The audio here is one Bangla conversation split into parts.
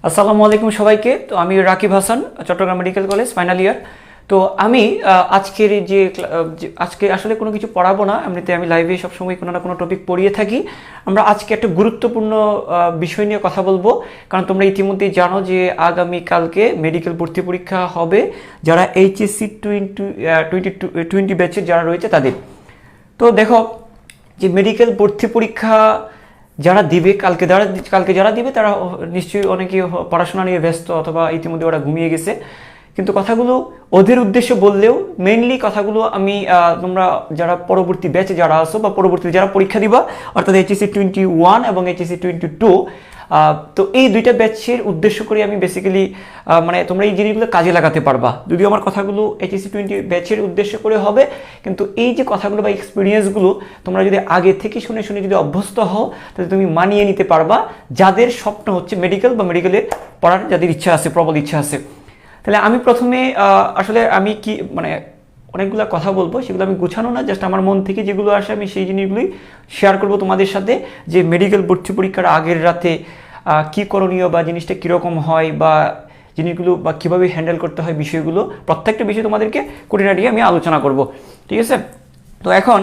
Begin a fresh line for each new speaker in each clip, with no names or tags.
আসসালামু আলাইকুম সবাইকে। তো আমি Rakib Hasan, Chittagong medical college final year. তো আমি আজকের আজকে আসলে কোনো কিছু পড়াবো না, এমনিতে আমি লাইভে সবসময় কোনো না কোনো টপিক পড়িয়ে থাকি। আমরা আজকে একটা গুরুত্বপূর্ণ বিষয় নিয়ে কথা বলবো, কারণ তোমরা ইতিমধ্যেই জানো যে আগামীকালকে মেডিকেল ভর্তি পরীক্ষা হবে যারা এইচএসসি 2020 ব্যাচের যারা রয়েছে তাদের। তো দেখো যে মেডিকেল ভর্তি পরীক্ষা যারা দিবে কালকে যারা দিবে তারা নিশ্চয়ই অনেকে পড়াশোনা নিয়ে ব্যস্ত অথবা ইতিমধ্যে ওরা ঘুমিয়ে গেছে, কিন্তু কথাগুলো ওদের উদ্দেশ্যে বললেও মেইনলি কথাগুলো আমি তোমরা যারা পরবর্তী ব্যাচে যারা আসো বা পরবর্তীতে যারা পরীক্ষা দিবা অর্থাৎ এইচএসসি 21 এবং এইচএসসি 22, তো এই দুইটা ব্যাচের উদ্দেশ্য করে আমি বেসিক্যালি মানে তোমরা এই জিনিসগুলো কাজে লাগাতে পারবা। যদিও আমার কথাগুলো এইচএসসি 20 ব্যাচের উদ্দেশ্য করে হবে, কিন্তু এই যে কথাগুলো বা এক্সপিরিয়েন্সগুলো তোমরা যদি আগে থেকে শুনে শুনে যদি অভ্যস্ত হও তাহলে তুমি মানিয়ে নিতে পারবা যাদের স্বপ্ন হচ্ছে মেডিকেল বা মেডিকেলে পড়ার, যাদের ইচ্ছা আছে, প্রবল ইচ্ছা আছে। তাহলে আমি প্রথমে আসলে আমি কি মানে অনেকগুলো কথা বলবো, সেগুলো আমি গুছানো না, জাস্ট আমার মন থেকে যেগুলো আসে আমি সেই জিনিসগুলোই শেয়ার করব তোমাদের সাথে, যে মেডিকেল ভর্তি পরীক্ষার আগের রাতে কী করণীয় বা জিনিসটা কীরকম হয় বা জিনিসগুলো বা কীভাবে হ্যান্ডেল করতে হয়, বিষয়গুলো প্রত্যেকটা বিষয় তোমাদেরকে খুঁটিনাটি আমি আলোচনা করব, ঠিক আছে? তো এখন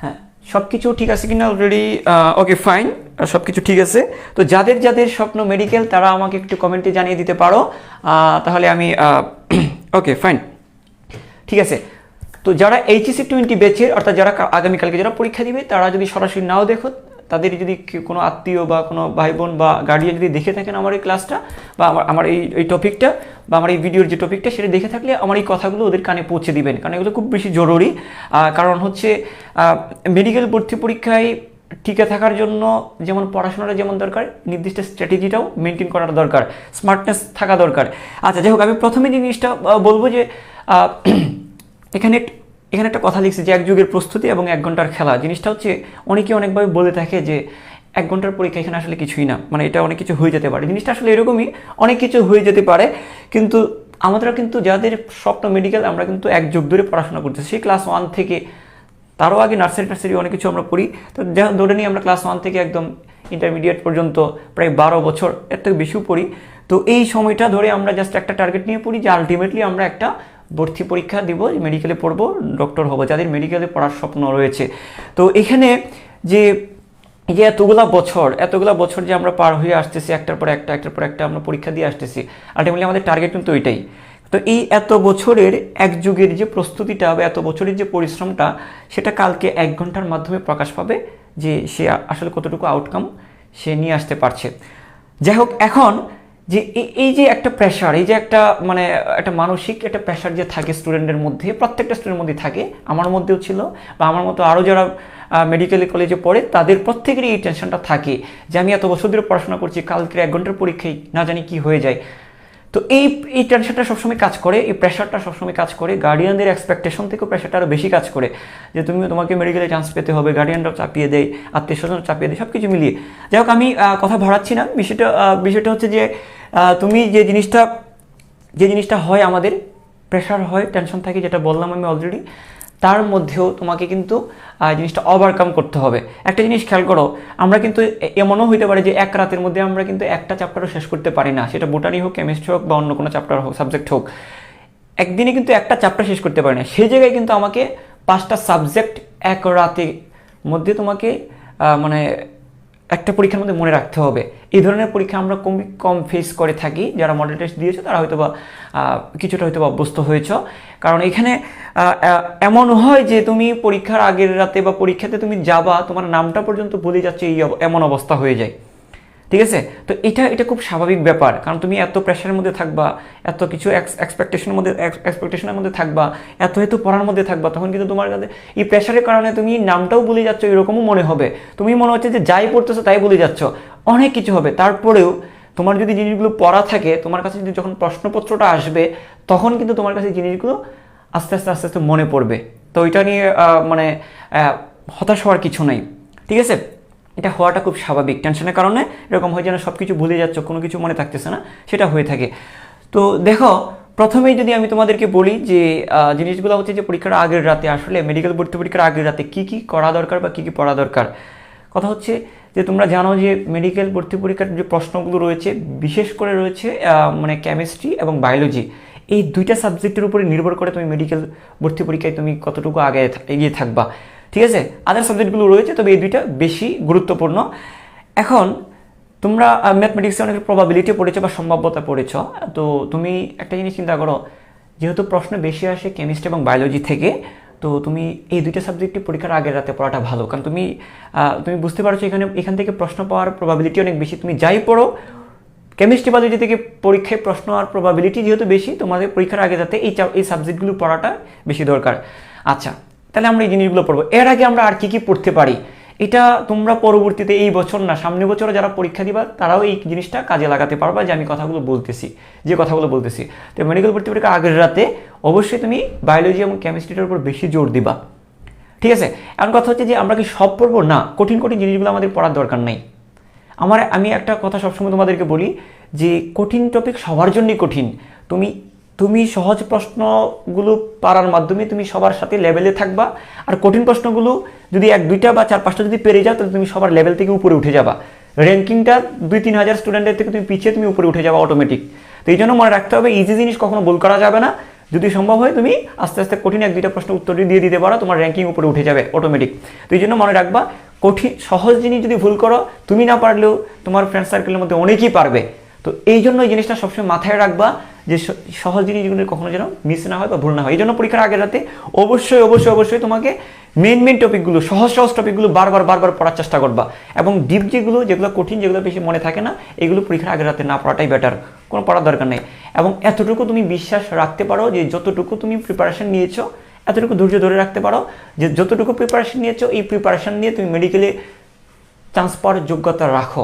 হ্যাঁ, সব কিছু ঠিক আছে কিনা অলরেডি? ওকে ফাইন, সব কিছু ঠিক আছে। তো যাদের যাদের স্বপ্ন মেডিকেল তারা আমাকে একটু কমেন্টে জানিয়ে দিতে পারো, তাহলে আমি ওকে ফাইন, ঠিক আছে। তো যারা এইচএসসি 20 ব্যাচের অর্থাৎ যারা আগামীকালকে যারা পরীক্ষা দিবে তারা যদি সরাসরি নাও দেখো, তাদের যদি কোনো আত্মীয় বা কোনো ভাই বোন বা গার্ডিয়ান যদি দেখে থাকেন আমার এই ক্লাসটা বা আমার এই টপিকটা বা আমার এই ভিডিওর যে টপিকটা সেটা দেখে থাকলে আমার এই কথাগুলো ওদের কানে পৌঁছে দিবেন, কারণ এগুলো খুব বেশি জরুরি। কারণ হচ্ছে মেডিকেল ভর্তি পরীক্ষায় টিকে থাকার জন্য যেমন পড়াশোনাটা যেমন দরকার, নির্দিষ্ট স্ট্র্যাটেজিটাও মেনটেন করার দরকার, স্মার্টনেস থাকা দরকার। আচ্ছা, যাই হোক, আমি প্রথমে জিনিসটা বলবো যে এখানে একটা কথা লিখছি যে 1 যুগের প্রস্তুতি এবং 1 ঘন্টার খেলা। জিনিসটা হচ্ছে অনেকে অনেকভাবে বলে থাকে যে 1 ঘন্টার পরীক্ষা, এখানে আসলে কিছুই না, মানে এটা অনেক কিছু হয়ে যেতে পারে। জিনিসটা আসলে এরকমই, অনেক কিছু হয়ে যেতে পারে, কিন্তু আমরা কিন্তু যাদের স্বপ্ন মেডিকেল আমরা কিন্তু 1 যুগ ধরে পড়াশোনা করতেছি, সেই ক্লাস 1 থেকে, তারও আগে নার্সারি অনেক কিছু আমরা পড়ি। তো ধরে নিই আমরা ক্লাস 1 থেকে একদম ইন্টারমিডিয়েট পর্যন্ত প্রায় 12 বছর, এর থেকে বেশিও পড়ি। তো এই সময়টা ধরে আমরা জাস্ট একটা টার্গেট নিয়ে পড়ি যে আলটিমেটলি আমরা একটা ভর্তি পরীক্ষা দিব, মেডিকেলে পড়বো, ডক্টর হবো, যাদের মেডিকেলে পড়ার স্বপ্ন রয়েছে। তো এখানে যে এই যে এতগুলা বছর যে আমরা পার হয়ে আসতেছি, একটার পর একটা আমরা পরীক্ষা দিয়ে আসতেছি, আলটিমেটলি আমাদের টার্গেট কিন্তু ওইটাই। তো এই এত বছরের 1 যুগের যে প্রস্তুতিটা বা এত বছরের যে পরিশ্রমটা, সেটা কালকে 1 ঘন্টার মাধ্যমে প্রকাশ পাবে যে সে আসলে কতটুকু আউটকাম সে নিয়ে আসতে পারছে। যাই হোক, এখন যে এই যে একটা প্রেশার, এই যে একটা মানে একটা মানসিক একটা প্রেশার যে থাকে স্টুডেন্টের মধ্যে, প্রত্যেকটা স্টুডেন্টের মধ্যে থাকে, আমার মধ্যেও ছিল বা আমার মতো আরও যারা মেডিকেল কলেজে পড়ে তাদের প্রত্যেকেরই এই টেনশনটা থাকে যে আমি এত বছর ধরে পড়াশোনা করছি, কালকে 1 ঘন্টার পরীক্ষায় না জানি কি হয়ে যায়। তো এই টেনশনটা সবসময় কাজ করে, এই প্রেশারটা সবসময় কাজ করে, গার্ডিয়ানদের এক্সপেকটেশন থেকেও প্রেশারটা আরও বেশি কাজ করে যে তোমাকে মেডিকেলে চান্স পেতে হবে, গার্ডিয়ানরাও চাপিয়ে দেয়, আত্মীয় স্বজনও চাপিয়ে দেয়, সব কিছু মিলিয়ে। যাই হোক, আমি কথা বাড়াচ্ছি না, বিষয়টা হচ্ছে যে তুমি যে জিনিসটা হয়, আমাদের প্রেশার হয়, টেনশন থাকে, যেটা বললাম আমি অলরেডি, তার মধ্যেও তোমাকে কিন্তু জিনিসটা ওভারকাম করতে হবে। একটা জিনিস খেয়াল করো, আমরা কিন্তু এমনও হইতে পারে যে 1 রাতের মধ্যে আমরা কিন্তু একটা চ্যাপ্টারও শেষ করতে পারি না, সেটা বোটানি হোক, কেমিস্ট্রি হোক বা অন্য কোনো চ্যাপ্টার হোক, সাবজেক্ট হোক, একদিনে কিন্তু একটা চ্যাপ্টার শেষ করতে পারি না। সেই জায়গায় কিন্তু আমাকে 5টা সাবজেক্ট 1 রাতের মধ্যে তোমাকে মানে একটা পরীক্ষার মধ্যে মনে রাখতে হবে। এই ধরনের পরীক্ষা আমরা কম ফেস করে থাকি, যারা মডেল টেস্ট দিয়েছো তারা হয়তো বা কিছুটা হয়তো অভ্যস্ত হয়েছ। কারণ এখানে এমন হয় যে তুমি পরীক্ষার আগের রাতে বা পরীক্ষাতে তুমি যাবা, তোমার নামটা পর্যন্ত ভুলে যাচ্ছে, এমন অবস্থা হয়ে যায়, ঠিক আছে? তো এটা খুব স্বাভাবিক ব্যাপার, কারণ তুমি এত প্রেশারের মধ্যে থাকবা, এত কিছু এক্সপেকটেশনের মধ্যে থাকবা, এত পড়ার মধ্যে থাকবা, তখন কিন্তু তোমার কাছে এই প্রেশারের কারণে তুমি নামটাও ভুলে যাচ্ছ, এরকমও মনে হবে, তুমি মনে হচ্ছে যে যাই পড়তেছো তাই ভুলে যাচ্ছ, অনেক কিছু হবে। তারপরেও তোমার যদি জিনিসগুলো পড়া থাকে, তোমার কাছে যদি যখন প্রশ্নপত্রটা আসবে তখন কিন্তু তোমার কাছে জিনিসগুলো আস্তে আস্তে মনে পড়বে। তো ওইটা নিয়ে মানে হতাশ হওয়ার কিছু নাই, ঠিক আছে? এটা হওয়াটা খুব স্বাভাবিক, টেনশনের কারণে এরকম হয় যেন সব কিছু ভুলে যাচ্ছ, কোনো কিছু মনে থাকতেছে না, সেটা হয়ে থাকে। তো দেখো, প্রথমেই যদি আমি তোমাদেরকে বলি যে জিনিসগুলো হচ্ছে যে পরীক্ষার আগের রাতে, আসলে মেডিকেল ভর্তি পরীক্ষার আগের রাতে কী করা দরকার বা কী পড়া দরকার। কথা হচ্ছে যে তোমরা জানো যে মেডিকেল ভর্তি পরীক্ষার যে প্রশ্নগুলো রয়েছে বিশেষ করে রয়েছে মানে কেমিস্ট্রি এবং বায়োলজি, এই দুইটা সাবজেক্টের উপরে নির্ভর করে তুমি মেডিকেল ভর্তি পরীক্ষায় তুমি কতটুকু আগে এগিয়ে থাকবা, ঠিক আছে। আদার সাবজেক্টগুলো রয়েছে, তবে এই দুইটা বেশি গুরুত্বপূর্ণ। এখন তোমরা ম্যাথমেটিক্সে অনেক প্রবাবিলিটি পড়েছো বা সম্ভাব্যতা পড়েছ, তো তুমি একটা জিনিস চিন্তা করো, যেহেতু প্রশ্ন বেশি আসে কেমিস্ট্রি এবং বায়োলজি থেকে, তো তুমি এই দুইটা সাবজেক্টে পরীক্ষার আগের রাতে পড়াটা ভালো, কারণ তুমি বুঝতে পারছো এখান থেকে প্রশ্ন পাওয়ার প্রবাবিলিটি অনেক বেশি। তুমি যাই পড়ো কেমিস্ট্রি বায়োলজি থেকে পরীক্ষায় প্রশ্ন আর প্রবাবিলিটি যেহেতু বেশি, তোমাদের পরীক্ষার আগে যাতে এই সাবজেক্টগুলো পড়াটা বেশি দরকার। আচ্ছা, তাহলে আমরা এই জিনিসগুলো পড়বো। এর আগে আমরা আর কি পড়তে পারি, এটা তোমরা পরবর্তীতে এই বছর না সামনের বছরে যারা পরীক্ষা দিবা তারাও এই জিনিসটা কাজে লাগাতে পারবা, যে আমি কথাগুলো বলতেছি। তো মেডিকেল ভর্তি পরীক্ষার আগের রাতে অবশ্যই তুমি বায়োলজি এবং কেমিস্ট্রিটার উপর বেশি জোর দিবা, ঠিক আছে। এখন কথা হচ্ছে যে আমরা কি সব পড়বো না, কঠিন জিনিসগুলো আমাদের পড়ার দরকার নেই। আমি একটা কথা সবসময় তোমাদেরকে বলি যে কঠিন টপিক সবার জন্যই কঠিন। তুমি সহজ প্রশ্নগুলো পারার মাধ্যমে তুমি সবার সাথে লেভেলে থাকবা, আর কঠিন প্রশ্নগুলো যদি 1-2টা বা 4-5টা যদি পেরে যাও তাহলে তুমি সবার লেভেল থেকে উপরে উঠে যাবা। র্যাঙ্কিংটা 2-3 হাজার স্টুডেন্টের থেকে তুমি পিছিয়ে তুমি উপরে উঠে যাবা অটোমেটিক। তো এই জন্য মনে রাখতে হবে ইজি জিনিস কখনো ভুল করা যাবে না। যদি সম্ভব হয় তুমি আস্তে আস্তে কঠিন 1-2টা প্রশ্ন উত্তর দিয়ে দিতে পারো, তোমার র্যাঙ্কিং উপরে উঠে যাবে অটোমেটিক। তো এই জন্য মনে রাখবা সহজ জিনিস যদি ভুল করো, তুমি না পারলেও তোমার ফ্রেন্ড সার্কেলের মধ্যে অনেকেই পারবে। তো এই জন্য এই জিনিসটা সবসময় মাথায় রাখবা যে সহজ জিনিসগুলো কখনো যেন মিস না হয় বা ভুল না হয়। এই জন্য পরীক্ষার আগের রাতে অবশ্যই তোমাকে মেইন টপিকগুলো সহজ টপিকগুলো বারবার পড়ার চেষ্টা করবা, এবং ডিপ যেগুলো কঠিন, যেগুলো বেশি মনে থাকে না, এগুলো পরীক্ষার আগের রাতে না পড়াটাই বেটার, কোনো পড়ার দরকার নেই। এবং এতটুকু তুমি বিশ্বাস রাখতে পারো যে যতটুকু তুমি প্রিপারেশন নিয়েছো, এতটুকু ধৈর্য ধরে রাখতে পারো যে যতটুকু প্রিপারেশন নিয়েছো, এই প্রিপারেশন নিয়ে তুমি মেডিকেলে চান্স পাওয়ার যোগ্যতা রাখো।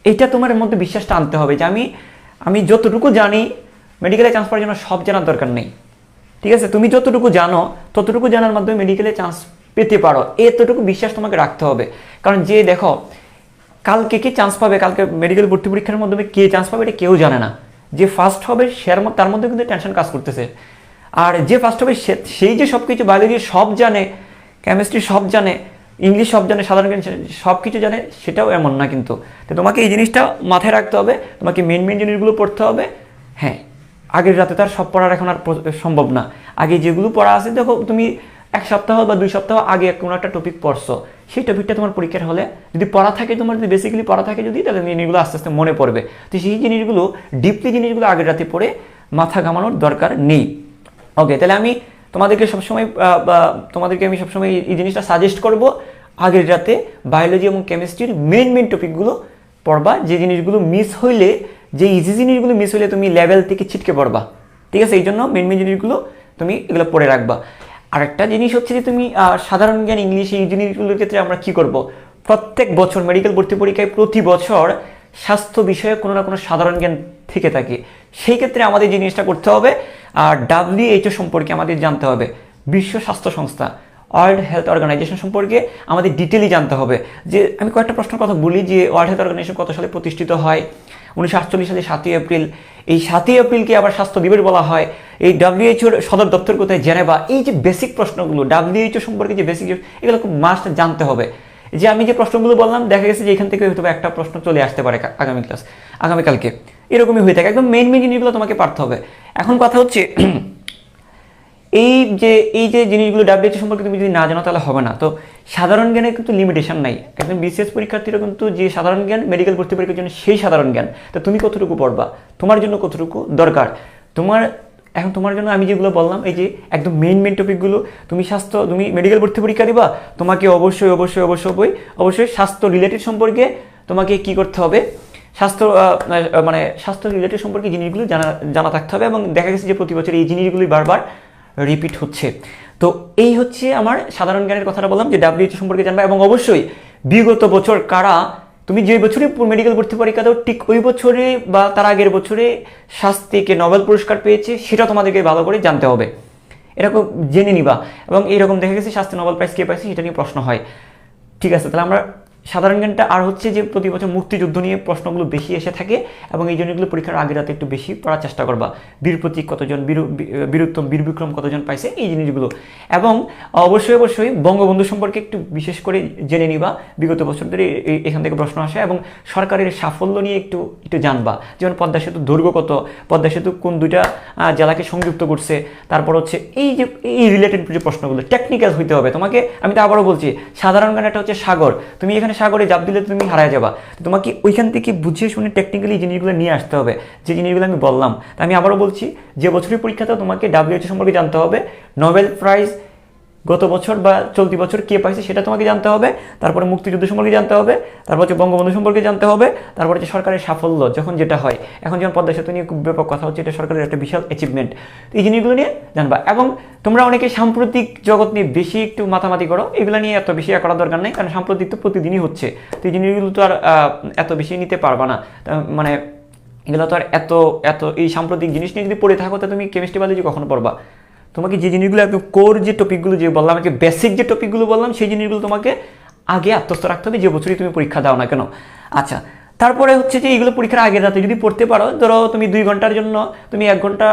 এটা তোমার মধ্যে বিশ্বাসটা আনতে হবে যে আমি যতটুকু জানি মেডিকেলে চান্স পাওয়ার জন্য সব জানার দরকার নেই, ঠিক আছে। তুমি যতটুকু জানো ততটুকু জানার মাধ্যমে মেডিকেলে চান্স পেতে পারো, এতটুকু বিশ্বাস তোমাকে রাখতে হবে। কারণ যে দেখো কালকে কে চান্স পাবে, কালকে মেডিকেল ভর্তি পরীক্ষার মাধ্যমে কে চান্স পাবে এটা কেউ জানে না। যে ফার্স্ট হবে তার মধ্যে কিন্তু টেনশন কাজ করতেছে, আর যে ফার্স্ট হবে সেই যে সব কিছু বায়োলজি সব জানে, কেমিস্ট্রি সব জানে, ইংলিশ সব জানে, সাধারণ জ্ঞান সব কিছু জানে, সেটাও এমন না কিন্তু। তো তোমাকে এই জিনিসটা মাথায় রাখতে হবে, তোমাকে মেন জিনিসগুলো পড়তে হবে। হ্যাঁ, আগের রাতে তার সব পড়ার এখন আর সম্ভব না। আগে যেগুলো পড়া আছে, দেখো তুমি 1 সপ্তাহ বা 2 সপ্তাহ আগে কোনো একটা টপিক পড়ছো, সেই টপিকটা তোমার পরীক্ষার হলে যদি পড়া থাকে, তোমার যদি বেসিক্যালি পড়া থাকে যদি, তাহলে জিনিসগুলো আস্তে আস্তে মনে পড়বে। তো সেই জিনিসগুলো ডিপলি জিনিসগুলো আগের রাতে পড়ে মাথা ঘামানোর দরকার নেই। ওকে, তাহলে আমি তোমাদেরকে সবসময় এই জিনিসটা সাজেস্ট করব, আগের রাতে বায়োলজি এবং কেমিস্ট্রির মেইন টপিকগুলো পড়বা। যে জিনিসগুলো মিস হইলে, যে ইজি জিনিসগুলো মিস হইলে তুমি লেভেল থেকে ছিটকে পড়বা, ঠিক আছে। এই জন্য মেইন জিনিসগুলো তুমি এগুলো পড়ে রাখবা। আর একটা জিনিস হচ্ছে যে তুমি সাধারণ জ্ঞান, ইংলিশ, এই জিনিসগুলোর ক্ষেত্রে আমরা কি করব, প্রত্যেক বছর মেডিকেল ভর্তি পরীক্ষায় প্রতি বছর স্বাস্থ্য বিষয়ে কোনো না কোনো সাধারণ জ্ঞান থেকে থাকে। সেই ক্ষেত্রে আমাদের জিনিসটা করতে হবে, আর WHO সম্পর্কে আমাদের জানতে হবে, বিশ্ব স্বাস্থ্য সংস্থা, ওয়ার্ল্ড হেলথ অর্গানাইজেশন সম্পর্কে আমাদের ডিটেইলি জানতে হবে। যে আমি কয়েকটা প্রশ্নের কথা বলি, যে ওয়ার্ল্ড হেলথ অর্গানাইজেশন কত সালে প্রতিষ্ঠিত হয়? 1948 সালে 7ই এপ্রিল। এই 7ই এপ্রিলকে আবার স্বাস্থ্য দিবস বলা হয়। এই WHO সদর দপ্তর কোথায়? জেনেভা। এই যে বেসিক প্রশ্নগুলো WHO সম্পর্কে, যে বেসিক, এগুলো খুব মাস্ট জানতে হবে। যে আমি যে প্রশ্নগুলো বললাম, দেখা গেছে যে এখান থেকে হয়তো একটা প্রশ্ন চলে আসতে পারে আগামীকালকে, এরকমই হয়ে থাকে। একদম মেইন জিনিসগুলো তোমাকে পারতে হবে। এখন কথা হচ্ছে এই যে জিনিসগুলো WHO সম্পর্কে তুমি যদি না জানো তাহলে হবে না। তো সাধারণ জ্ঞানের কিন্তু লিমিটেশন নাই। একদম BCS পরীক্ষার্থীরা কিন্তু যে সাধারণ জ্ঞান মেডিকেল ভর্তি পরীক্ষার জন্য সেই সাধারণ জ্ঞান, তো তুমি কতটুকু পড়বা, তোমার জন্য কতটুকু দরকার তোমার জন্য আমি যেগুলো বললাম, এই যে একদম মেইন টপিকগুলো, তুমি মেডিকেল ভর্তি পরীক্ষা দিবা, তোমাকে অবশ্যই স্বাস্থ্য রিলেটেড সম্পর্কে তোমাকে কি করতে হবে, স্বাস্থ্য রিলেটেড সম্পর্কে জিনিসগুলো জানা থাকতে হবে। এবং দেখা গেছে যে প্রতি বছর এই জিনিসগুলোই বারবার রিপিট হচ্ছে। তো এই হচ্ছে আমার সাধারণ জ্ঞানের কথাটা বললাম, যে WHO সম্পর্কে জানবা। এবং অবশ্যই বিগত বছর কারা, তুমি যে বছরে মেডিকেল ভর্তি পরীক্ষা দাও ঠিক ওই বছরে বা তার আগের বছরে স্বাস্থ্যকে নোবেল পুরস্কার পেয়েছে, সেটা তোমাদেরকে ভালো করে জানতে হবে, এরকম জেনে নিবা। এবং এইরকম দেখা গেছে স্বাস্থ্য নোবেল প্রাইজ কে পাইছে সেটা নিয়ে প্রশ্ন হয়, ঠিক আছে। তাহলে আমরা সাধারণ জ্ঞানটা আর হচ্ছে যে প্রতি বছর মুক্তিযুদ্ধ নিয়ে প্রশ্নগুলো বেশি এসে থাকে এবং এই জন্য এগুলো পরীক্ষার আগে রাতে একটু বেশি পড়ার চেষ্টা করবা। বীর প্রতীক কতজন, বীরুত্তম, বীর বিক্রম কতজন পাইছে, এই জিনিসগুলো। এবং অবশ্যই বঙ্গবন্ধু সম্পর্কে একটু বিশেষ করে জেনে নিবা। বিগত বছর ধরে এখান থেকে প্রশ্ন আসে এবং সরকারের সাফল্য নিয়ে একটু জানবা। যেমন পদ্মা সেতুর দৈর্ঘ্য কত, পদ্মা সেতু কোন দুইটা জেলাকে সংযুক্ত করছে, তারপর হচ্ছে এই রিলেটেড যে প্রশ্নগুলো টেকনিক্যাল হইতে হবে তোমাকে। আমি তো আবারও বলছি, সাধারণ জ্ঞান একটা হচ্ছে সাগর, তুমি এখানে সাগরে জাপ দিলে তুমি হারায় যাবা। তোমাকে ওইখান থেকে বুঝিয়ে শুনে টেকনিক্যালি এই জিনিসগুলো নিয়ে আসতে হবে, যে জিনিসগুলো আমি বললাম। তা আমি আবারও বলছি, যে বছরের পরীক্ষাতেও তোমাকে WHO সম্পর্কে জানতে হবে, নোবেল প্রাইজ গত বছর বা চলতি বছর কে পাইছে সেটা তোমাকে জানতে হবে, তারপরে মুক্তিযুদ্ধ সম্পর্কে জানতে হবে, তারপর হচ্ছে বঙ্গবন্ধু সম্পর্কে জানতে হবে, তারপর হচ্ছে সরকারের সাফল্য যখন যেটা হয়। এখন যেমন পদ্মা সেতু নিয়ে খুব ব্যাপক কথা হচ্ছে, এটা সরকারের একটা বিশাল অ্যাচিভমেন্ট। এই জিনিসগুলো নিয়ে জানবা। এবং তোমরা অনেকে সাম্প্রতিক জগৎ নিয়ে বেশি একটু মাতামাতি করো, এগুলো নিয়ে এত বেশি করার দরকার নেই, কারণ সাম্প্রতিক তো প্রতিদিনই হচ্ছে। তো এই জিনিসগুলো তো আর এত বেশি নিতে পারবা না। মানে এগুলো তো আর এত এই সাম্প্রতিক জিনিস নিয়ে যদি পড়ে থাকো, তো তুমি কেমিস্ট্রি বায়োলজি কখনো পড়বা? তোমাকে যে জিনিসগুলো একদম কোর যে টপিকগুলো যে বললাম, যে বেসিক যে টপিকগুলো বললাম, সেই জিনিসগুলো তোমাকে আগে আত্মস্থ রাখতে হবে, যে বছরই তুমি পরীক্ষা দাও না কেন। আচ্ছা, তারপরে হচ্ছে যে এইগুলো পরীক্ষার আগের রাতে যদি পড়তে পারো, ধরো তুমি 2 ঘন্টার জন্য তুমি 1 ঘন্টা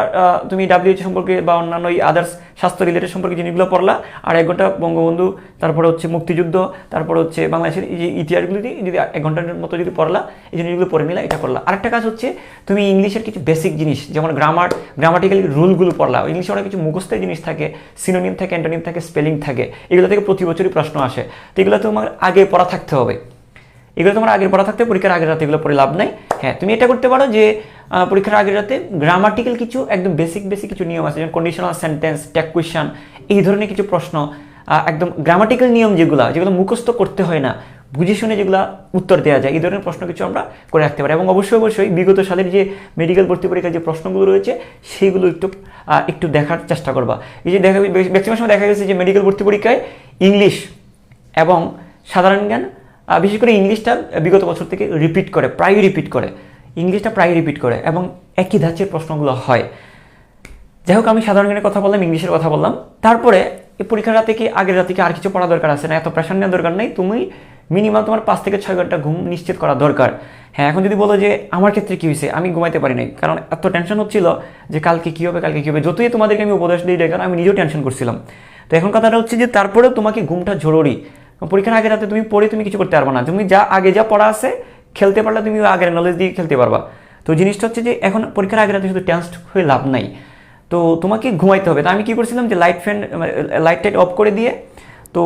তুমি WHO সম্পর্কে বা অন্যান্য এই আদার্স স্বাস্থ্য রিলেটেড সম্পর্কে জিনিসগুলো পড়লা, আর 1 ঘন্টা বঙ্গবন্ধু, তারপরে হচ্ছে মুক্তিযুদ্ধ, তারপর হচ্ছে বাংলাদেশের এই যে ইতিহাসগুলো দিয়ে যদি 1 ঘন্টার মতো যদি পড়লা, এই জিনিসগুলো পড়ে নিলা, এটা করলা। আরেকটা কাজ হচ্ছে তুমি ইংলিশের কিছু বেসিক জিনিস, যেমন গ্রামাটিক্যাল রুলগুলো পড়লা। ইংলিশে অনেক কিছু মুখস্থের জিনিস থাকে, সিনোনিম থাকে, অ্যান্টোনিম থাকে, স্পেলিং থাকে, এগুলো থেকে প্রতি বছরই প্রশ্ন আসে। তো এগুলো তোমার আগে পড়া থাকতে হবে, এগুলো তোমার আগের পড়া থাকতে, পরীক্ষার আগের রাতে এগুলো পড়ে লাভ নাই। হ্যাঁ, তুমি এটা করতে পারো যে পরীক্ষার আগের রাতে গ্রামাটিক্যাল কিছু একদম বেসিক কিছু নিয়ম আছে, যেমন কন্ডিশনাল সেন্টেন্স, ট্যাগ কোয়েশ্চন, এই ধরনের কিছু প্রশ্ন, একদম গ্রামাটিক্যাল নিয়ম যেগুলো মুখস্থ করতে হয় না, বুঝে শুনে যেগুলো উত্তর দেওয়া যায়, এই ধরনের প্রশ্ন কিছু আমরা করে রাখতে পারি। এবং অবশ্যই বিগত সালের যে মেডিকেল ভর্তি পরীক্ষার যে প্রশ্নগুলো রয়েছে, সেইগুলো একটু দেখার চেষ্টা করবা। এই যে ম্যাক্সিমাম সময় দেখা গেছে যে মেডিকেল ভর্তি পরীক্ষায় ইংলিশ এবং সাধারণ জ্ঞান, বিশেষ করে ইংলিশটা বিগত বছর থেকে প্রায়ই রিপিট করে এবং একই ধাঁচের প্রশ্নগুলো হয়। যাই হোক, আমি সাধারণ জ্ঞানের কথা বললাম, ইংলিশের কথা বললাম। তারপরে এই পরীক্ষার রাতে কি আগের রাতে কি আর কিছু পড়া দরকার আছে না? এত প্রেশার নেওয়ার দরকার নেই। তুমি মিনিমাম তোমার 5 থেকে 6 ঘন্টা ঘুম নিশ্চিত করা দরকার। হ্যাঁ, এখন যদি বলো যে আমার ক্ষেত্রে কী হয়েছে, আমি ঘুমাইতে পারি নাই, কারণ এত টেনশন হচ্ছিল যে কালকে কী হবে। যতই তোমাদেরকে আমি উপদেশ দিই, কারণ আমি নিজেও টেনশন করছিলাম। তো এখন কথাটা হচ্ছে যে তারপরেও তোমাকে ঘুমটা জরুরি। পরীক্ষার আগে রাতে তুমি পড়ে তুমি কিছু করতে পারবা না। তুমি আগে যা পড়া আছে খেলতে পারলে, তুমি আগের নলেজ দিয়ে খেলতে পারবা। তো জিনিসটা হচ্ছে যে এখন পরীক্ষার আগে রাতে শুধু টেন্সড হয়ে লাভ নাই, তো তোমাকে ঘুমাইতে হবে। তো আমি কি করছিলাম যে লাইট অফ করে দিয়ে, তো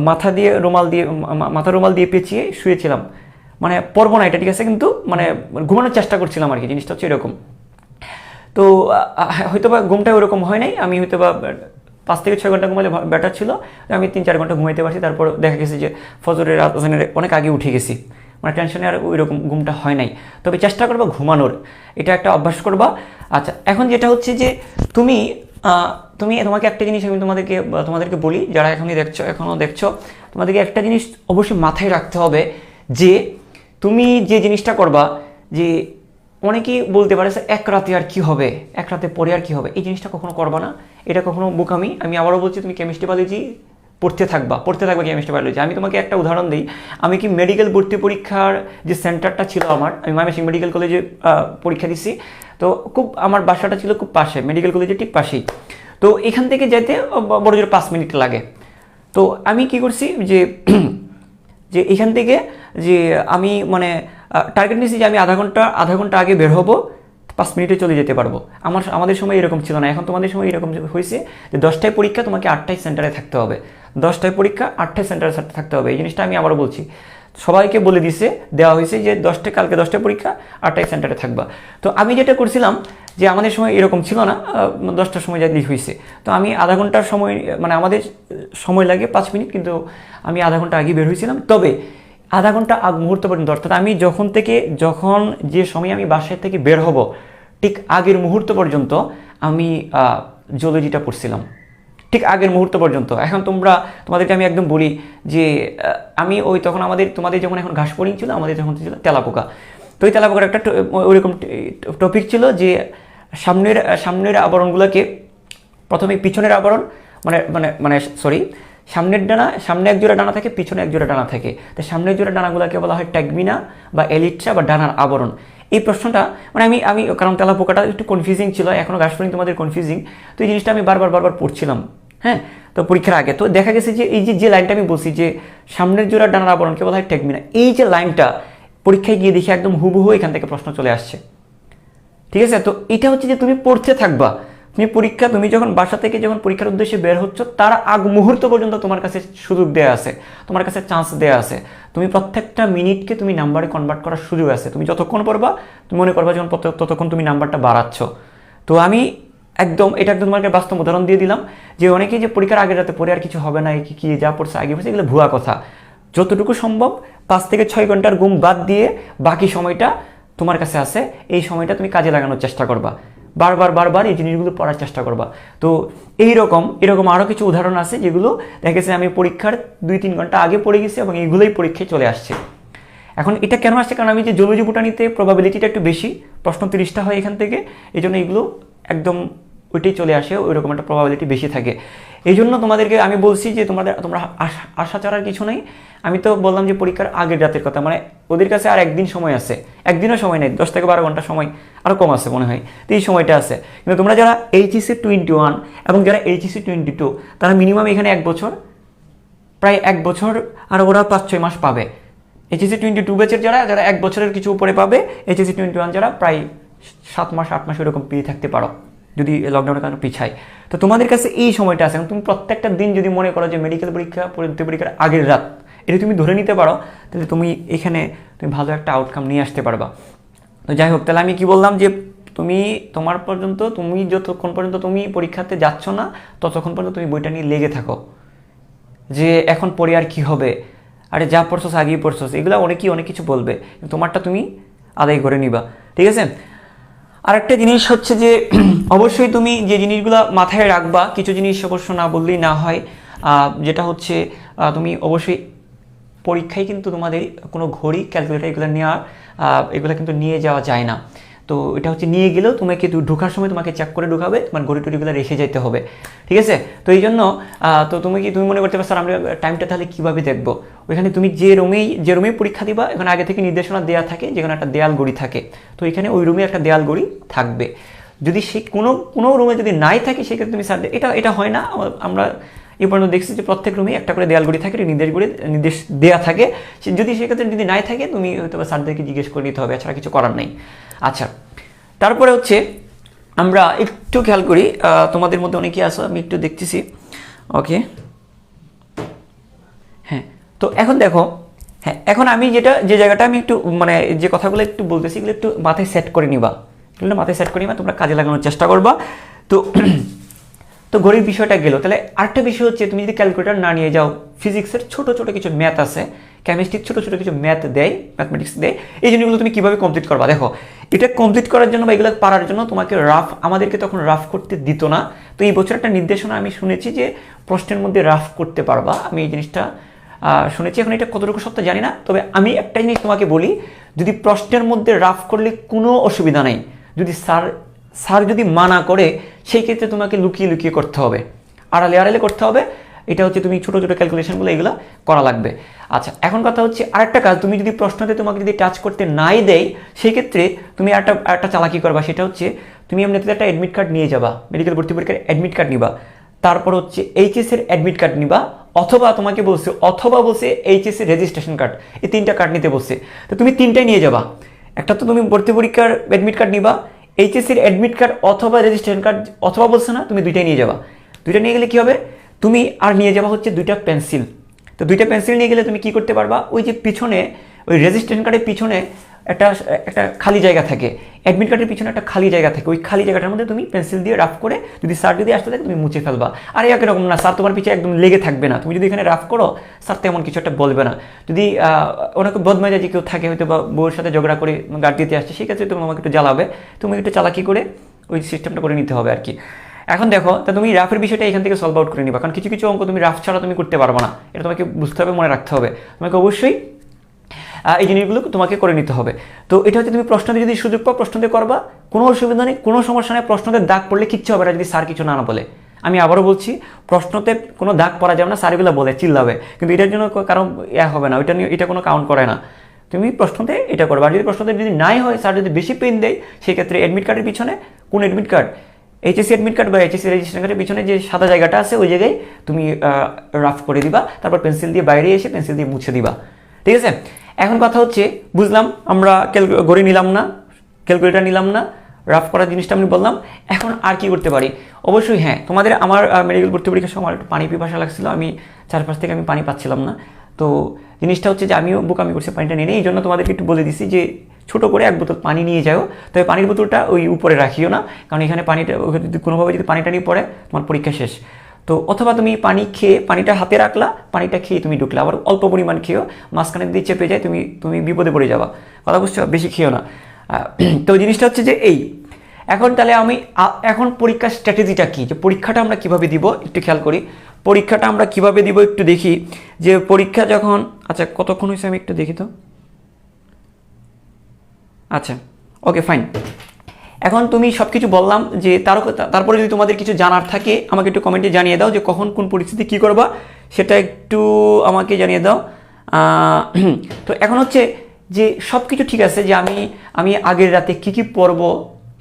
মাথার রুমাল দিয়ে পেঁচিয়ে শুয়েছিলাম। মানে পড়বো না এটা, ঠিক আছে, কিন্তু মানে ঘুমানোর চেষ্টা করছিলাম আর কি। জিনিসটা হচ্ছে এরকম। তো হয়তোবা ঘুমটা ওরকম হয় নাই, আমি হয়তোবা 5 থেকে 6 ঘন্টা ঘুমালে বেটার ছিল। আমি 3-4 ঘন্টা ঘুমাইতে পারছি। তারপর দেখা গেছে যে ফজরের আজানের অনেক আগে উঠে গেছি, মানে টেনশনে আর ওই রকম ঘুমটা হয় নাই। তবে চেষ্টা করবা ঘুমানোর, এটা একটা অভ্যাস করবা। আচ্ছা, এখন যেটা হচ্ছে যে তোমাকে একটা জিনিস আমি তোমাদেরকে বলি, যারা এখনও দেখছো, তোমাদেরকে একটা জিনিস অবশ্যই মাথায় রাখতে হবে, যে তুমি যে জিনিসটা করবা, যে অনেকেই বলতে পারে যে 1 রাতে আর কি হবে, 1 রাতে পরে আর কি হবে, এই জিনিসটা কখনো করবা না। এটা কখনো বোকামি। আমি আবারও বলছি, তুমি কেমিস্ট্রি বায়োলজি পড়তে থাকবা কেমিস্ট্রি বায়োলজি। আমি তোমাকে একটা উদাহরণ দিই। আমি কি মেডিকেল ভর্তি পরীক্ষার যে সেন্টারটা ছিল আমার, আমি ময়মনসিংহ মেডিকেল কলেজে পরীক্ষা দিচ্ছি। তো আমার বাসাটা ছিল খুব পাশে, মেডিকেল কলেজের ঠিক পাশেই। তো এখান থেকে যেতে বড় জোর 5 মিনিট লাগে। তো আমি কি করছি যে এখান থেকে যে আমি মানে টার্গেট নিয়েছি যে আমি আধা ঘন্টা আগে বের হবো, 5 মিনিটে চলে যেতে পারবো। আমাদের সময় এরকম ছিল না, এখন তোমাদের সময় এরকম হয়েছে যে 10টায় পরীক্ষা, তোমাকে 8টায় সেন্টারে থাকতে হবে। 10টায় পরীক্ষা, 8টায় সেন্টারে থাকতে হবে। এই জিনিসটা আমি আবারও বলছি, সবাইকে বলে দেওয়া হয়েছে যে কালকে 10টায় পরীক্ষা, 8টায় সেন্টারে থাকবা। তো আমি যেটা করছিলাম যে আমাদের সময় এরকম ছিল না, 10টার সময় যাই হয়েছে। তো আমি আধা ঘন্টার সময়, মানে আমাদের সময় লাগে 5 মিনিট, কিন্তু আমি আধা ঘন্টা আগে বের হয়েছিলাম। তবে আধা ঘন্টা আগ মুহূর্ত পর্যন্ত, অর্থাৎ আমি যখন যে সময় আমি বাসায় থেকে বের হব, ঠিক আগের মুহূর্ত পর্যন্ত আমি জিওলজিটা পড়ছিলাম, ঠিক আগের মুহূর্ত পর্যন্ত। এখন তোমাদেরকে আমি একদম বলি যে আমি তখন তোমাদের যখন এখন ঘাস ফড়িং ছিল, আমাদের যখন ছিল তেলাপোকা। তো ওই তেলাপোকার একটা ওইরকম টপিক ছিল যে সামনের আবরণগুলোকে, প্রথমে পিছনের আবরণ সামনে এক জোড়া ডানা থাকে, পিছনে এক জোড়া ডানা থাকে। তো সামনের জোড়া ডানাগুলোকে বলা হয় ট্যাগমিনা বা এলিট্রা বা ডানার আবরণ। এই প্রশ্নটা মানে আমি কারণ তেলাপোকাটা একটু কনফিউজিং ছিল, এখনও গাছফড়িং তোমাদের কনফিউজিং, তো এই জিনিসটা আমি বারবার পড়ছিলাম। হ্যাঁ, তো পরীক্ষার আগে তো দেখা গেছে যে এই যে লাইনটা আমি বলছি যে সামনের জোড়া ডানার আবরণকে বলা হয় ট্যাগমিনা, এই যে লাইনটা পরীক্ষায় গিয়ে দেখি একদম হুবহু এখান থেকে প্রশ্ন চলে আসছে। ঠিক আছে, তো এটা হচ্ছে যে তুমি পড়তে থাকবা, তুমি যখন বাসা থেকে যখন পরীক্ষার উদ্দেশ্যে বের হচ্ছ তার আগ মুহূর্ত পর্যন্ত তোমার কাছে সুযোগ দেওয়া আছে, তোমার কাছে চান্স দেওয়া আছে। তুমি প্রত্যেকটা মিনিটকে তুমি নাম্বারে কনভার্ট করার সুযোগ আছে। তুমি যতক্ষণ পড়বা তুমি মনে করবা যখন ততক্ষণ তুমি নাম্বারটা বাড়াচ্ছ। তো আমি এটা একদম তোমাকে বাস্তব উদাহরণ দিয়ে দিলাম যে অনেকেই যে পরীক্ষার আগের রাতে পড়ে আর কিছু হবে না, কি যা পড়ছে আগে পড়ছে, এগুলো ভুয়া কথা। যতটুকু সম্ভব 5 থেকে 6 ঘন্টার ঘুম বাদ দিয়ে বাকি সময়টা তোমার কাছে আছে, এই সময়টা তুমি কাজে লাগানোর চেষ্টা করবা, বারবার এই জিনিসগুলো পড়ার চেষ্টা করবা। তো এরকম আরও কিছু উদাহরণ আছে যেগুলো দেখা গেছে আমি পরীক্ষার 2-3 ঘন্টা আগে পড়ে গেছি এবং এইগুলোই পরীক্ষায় চলে আসছে। এখন এটা কেন আসছে, কারণ আমি যে জুলজি বোটানিতে প্রবাবিলিটিটা একটু বেশি, প্রশ্ন 30টা হয় এখান থেকে, এই জন্য এগুলো একদম ওইটাই চলে আসে, ওইরকম একটা প্রবাবিলিটি বেশি থাকে। এই জন্য তোমাদেরকে আমি বলছি যে তোমরা আশা ছাড়ার কিছু নেই। আমি তো বললাম যে পরীক্ষার আগের রাতের কথা, মানে ওদের কাছে আর একদিন সময় আছে, একদিনও সময় নেই, 10 থেকে 12 ঘন্টা সময় আরও কম আছে মনে হয়, তো এই সময়টা আছে। কিন্তু তোমরা যারা এইচএসসি 21 এবং যারা এইচএসসি 22 তারা মিনিমাম এখানে 1 বছর, প্রায় 1 বছর আর ওরা 5-6 মাস পাবে। এইচএসসি 22 ব্যাচের যারা 1 বছরের কিছু উপরে পাবে, এইচএসসি 21 যারা প্রায় 7 মাস 8 মাস এরকম পেয়ে থাকতে পারো যদি লকডাউনের কারণে পিছায়। তো তোমাদের কাছে এই সময়টা আছে। তুমি প্রত্যেকটা দিন যদি মনে করো যে মেডিকেল পরীক্ষা পরীক্ষার আগের রাত, এটা তুমি ধরে নিতে পারো, তাহলে তুমি ভালো একটা আউটকাম নিয়ে আসতে পারবা। তো যাই হোক, তাহলে আমি কি বললাম যে তুমি যতক্ষণ পর্যন্ত তুমি পরীক্ষাতে যাচ্ছ না ততক্ষণ পর্যন্ত তুমি বইটা নিয়ে লেগে থাকো, যে এখন পড়ে আর কি হবে, আরে যা পড়ছস আগেই পড়ছস, এগুলো অনেক কিছু বলবে, তোমারটা তুমি আদায় করে নিবা। ঠিক আছে, আরেকটা জিনিস হচ্ছে যে অবশ্যই তুমি যে জিনিসগুলো মাথায় রাখবা, কিছু জিনিস অবশ্য না বললেই না হয়, যেটা হচ্ছে তুমি অবশ্যই পরীক্ষায় কিন্তু তোমাদের কোনো ঘড়ি, ক্যালকুলেটর এগুলো কিন্তু নিয়ে যাওয়া যায় না। তো এটা হচ্ছে নিয়ে গেলেও তোমাকে ঢোকার সময় তোমাকে চেক করে ঢুকাবে, তোমার ঘড়ি টড়িগুলো রেখে যেতে হবে। ঠিক আছে, তো এই জন্য তো তুমি মনে করতে পারো স্যার আমরা টাইমটা তাহলে কীভাবে দেখবো? ওইখানে তুমি যে রুমেই পরীক্ষা দিবা, এখানে আগে থেকে নির্দেশনা দেওয়া থাকে, যেখানে একটা দেয়াল ঘড়ি থাকে, তো এখানে ওই রুমে একটা দেয়াল ঘড়ি থাকবে। যদি সে কোনো রুমে যদি নাই থাকে সেক্ষেত্রে তুমি স্যার এটা হয় না, আমরা এই পর্যন্ত দেখছি যে প্রত্যেক রুমে একটা করে দেয়াল ঘড়ি থাকে, নির্দেশ দেওয়া থাকে। যদি সেক্ষেত্রে যদি নাই থাকে তুমি হয়তো স্যারদেরকে জিজ্ঞেস করে নিতে হবে, এছাড়া কিছু করার নেই। আচ্ছা, তারপরে হচ্ছে আমরা একটু খেয়াল করি, তোমাদের মধ্যে অনেকেই আসো, আমি একটু দেখতেছি। ওকে, হ্যাঁ, তো এখন দেখো, হ্যাঁ এখন আমি যে জায়গাটা আমি একটু মানে যে কথাগুলো একটু বলতেছি এগুলো একটু মাথায় সেট করে নিবা, তোমরা কাজে লাগানোর চেষ্টা করবা। তো ঘড়ির বিষয়টা গেল, তাহলে আরেকটা বিষয় হচ্ছে তুমি যদি ক্যালকুলেটর না নিয়ে যাও, ফিজিক্সের ছোট কিছু ম্যাথ আছে, কেমিস্ট্রির ছোট কিছু ম্যাথ দেয়, ম্যাথমেটিক্স দেয়, এই জিনিসগুলো তুমি কীভাবে কমপ্লিট করবা। দেখো, এটা কমপ্লিট করার জন্য বা এগুলো পারার জন্য তোমাকে আমাদেরকে তখন রাফ করতে দিত না। তো এই বছর একটা নির্দেশনা আমি শুনেছি যে প্রশ্নের মধ্যে রাফ করতে পারবা, আমি এই জিনিসটা শুনেছি। এখন এটা কতটুকু সত্য জানি না, তবে আমি একটা জিনিস তোমাকে বলি, যদি প্রশ্নের মধ্যে রাফ করলে কোনো অসুবিধা নেই, যদি স্যার যদি মানা করে সেই ক্ষেত্রে তোমাকে লুকিয়ে করতে হবে, আড়ালে করতে হবে। এটা হচ্ছে তুমি ছোট ক্যালকুলেশনগুলো এগুলো করা লাগবে। আচ্ছা, এখন কথা হচ্ছে আরেকটা কাজ, তুমি যদি প্রশ্নতে তোমাকে যদি টাচ করতে নাই দেয় সেই ক্ষেত্রে তুমি একটা চালাকি করবা, সেটা হচ্ছে তুমি এমনিতে একটা অ্যাডমিট কার্ড নিয়ে যাবা, মেডিকেল ভর্তি পরীক্ষার অ্যাডমিট কার্ড নিবা, তারপর হচ্ছে এইচএসের অ্যাডমিট কার্ড নিবা, অথবা বলছে এইচএসসি রেজিস্ট্রেশন কার্ড, এই 3টা কার্ড নিতে বলছে। তো তুমি 3টাই নিয়ে যাবা, একটা তো তুমি ভর্তি পরীক্ষার অ্যাডমিট কার্ড নিবা, এইচএসসির অ্যাডমিট কার্ড অথবা রেজিস্ট্রেশন কার্ড, অথবা বলছে না তুমি 2টাই নিয়ে যাবা। 2টা নিয়ে গেলে কি হবে, তুমি আর নিয়ে যাবা হচ্ছে 2টা পেন্সিল। তো 2টা পেন্সিল নিয়ে গেলে তুমি কি করতে পারবা, ওই যে পিছনে ওই রেজিস্ট্রেশন কার্ডের পিছনে একটা খালি জায়গা থাকে, অ্যাডমিট কার্ডের পিছনে একটা খালি জায়গা থাকে, ওই খালি জায়গাটার মধ্যে তুমি পেন্সিল দিয়ে রাফ করে যদি স্যার যদি আসতে থাকে তুমি মুছে ফেলবা। আর একরকম না, স্যার তোমার পিছিয়ে একদম লেগে থাকবে না, তুমি যদি এখানে রাফ করো স্যার তেমন কিছু একটা বলবে না। যদি অনেক বদমেজাজি কেউ থাকে, হয়তো বা বউয়ের সাথে ঝগড়া করে গার্ড দিতে আসছে, সেই ক্ষেত্রে তুমি আমাকে একটু জ্বালাবে, তুমি একটু চালাকি করে ওই সিস্টেমটা করে নিতে হবে আর কি। এখন দেখো, তা তুমি রাফের বিষয়টা এখান থেকে সলভ আউট করে নিবা, কারণ কিছু অঙ্ক তুমি রাফ ছাড়া তুমি করতে পারবে না, এটা তোমাকে বুঝতে হবে, মনে রাখতে হবে, তোমাকে অবশ্যই এই জিনিসগুলো তোমাকে করে নিতে হবে। তো এটা হচ্ছে তুমি প্রশ্ন দিয়ে যদি সুযোগ পাও প্রশ্ন দিয়ে করবা, কোনো অসুবিধা নেই, কোনো সমস্যা নেই, প্রশ্নতে দাগ পড়লে কিচ্ছু হবে না যদি স্যার কিছু না বলে। আমি আবারও বলছি, প্রশ্নতে কোনো দাগ পড়া যাবে না, স্যারগুলো বলে চিল্লাবে, কিন্তু এটার জন্য কারণ হবে না, ওইটা নিয়ে এটা কোনো কাউন্ট করে না। তুমি প্রশ্নতে এটা করবে। আর যদি প্রশ্নতে যদি নাই হয়, স্যার যদি বেশি পেন দেয়, সেক্ষেত্রে অ্যাডমিট কার্ডের পিছনে, কোন admit card, HSC admit card বা এইচএসসি রেজিস্ট্রেশন কার্ডের পিছনে যে সাদা জায়গাটা আছে, ওই জায়গায় তুমি রাফ করে দিবা, তারপর পেন্সিল দিয়ে বাইরে এসে পেন্সিল দিয়ে মুছে দিবা। ঠিক আছে? এখন কথা হচ্ছে, বুঝলাম আমরা ঘড়ি নিলাম না, ক্যালকুলেটার নিলাম না, রাফ করার জিনিসটা আমি বললাম। এখন আর কি করতে পারি? অবশ্যই হ্যাঁ, তোমাদের আমার মেডিকেল ভর্তি পরীক্ষার সময় একটু পানি পিপাসা লাগছিল, আমি চারপাশ থেকে আমি পানি পাচ্ছিলাম না। তো জিনিসটা হচ্ছে যে আমিও বোকামি করছি, পানিটা নিয়ে নিই, এই জন্য তোমাদেরকে একটু বলে দিছি যে ছোটো করে এক বোতল পানি নিয়ে যাও। তবে পানির বোতলটা ওই উপরে রাখিও না, কারণ এখানে পানিটা যদি কোনোভাবে যদি পানিটা নিয়ে পড়ে, তোমার পরীক্ষা শেষ। তো অথবা তুমি পানি খেয়ে, পানিটা হাতে রাখলা, পানিটা খেয়ে তুমি ঢুকলে, আবার অল্প পরিমাণ খেয়েও, মাঝখানে যদি চেপে যায় তুমি বিপদে পড়ে যাবা। কথা বুঝছো? বেশি খেয়েও না। তো জিনিসটা হচ্ছে যে এই, এখন তাহলে আমি এখন পরীক্ষার স্ট্র্যাটেজিটা কী, যে পরীক্ষাটা আমরা কীভাবে দিব একটু খেয়াল করি। পরীক্ষাটা আমরা কীভাবে দিব একটু দেখি, যে পরীক্ষা যখন, আচ্ছা কতক্ষণ হয়েছে আমি একটু দেখি তো। আচ্ছা ওকে ফাইন। এখন তুমি সব কিছু বললাম, যে তারপরে যদি তোমাদের কিছু জানার থাকে আমাকে একটু কমেন্টে জানিয়ে দাও, যে কখন কোন পরিস্থিতি কী করবা সেটা একটু আমাকে জানিয়ে দাও। তো এখন হচ্ছে যে সব কিছু ঠিক আছে, যে আমি আগের রাতে কী পড়বো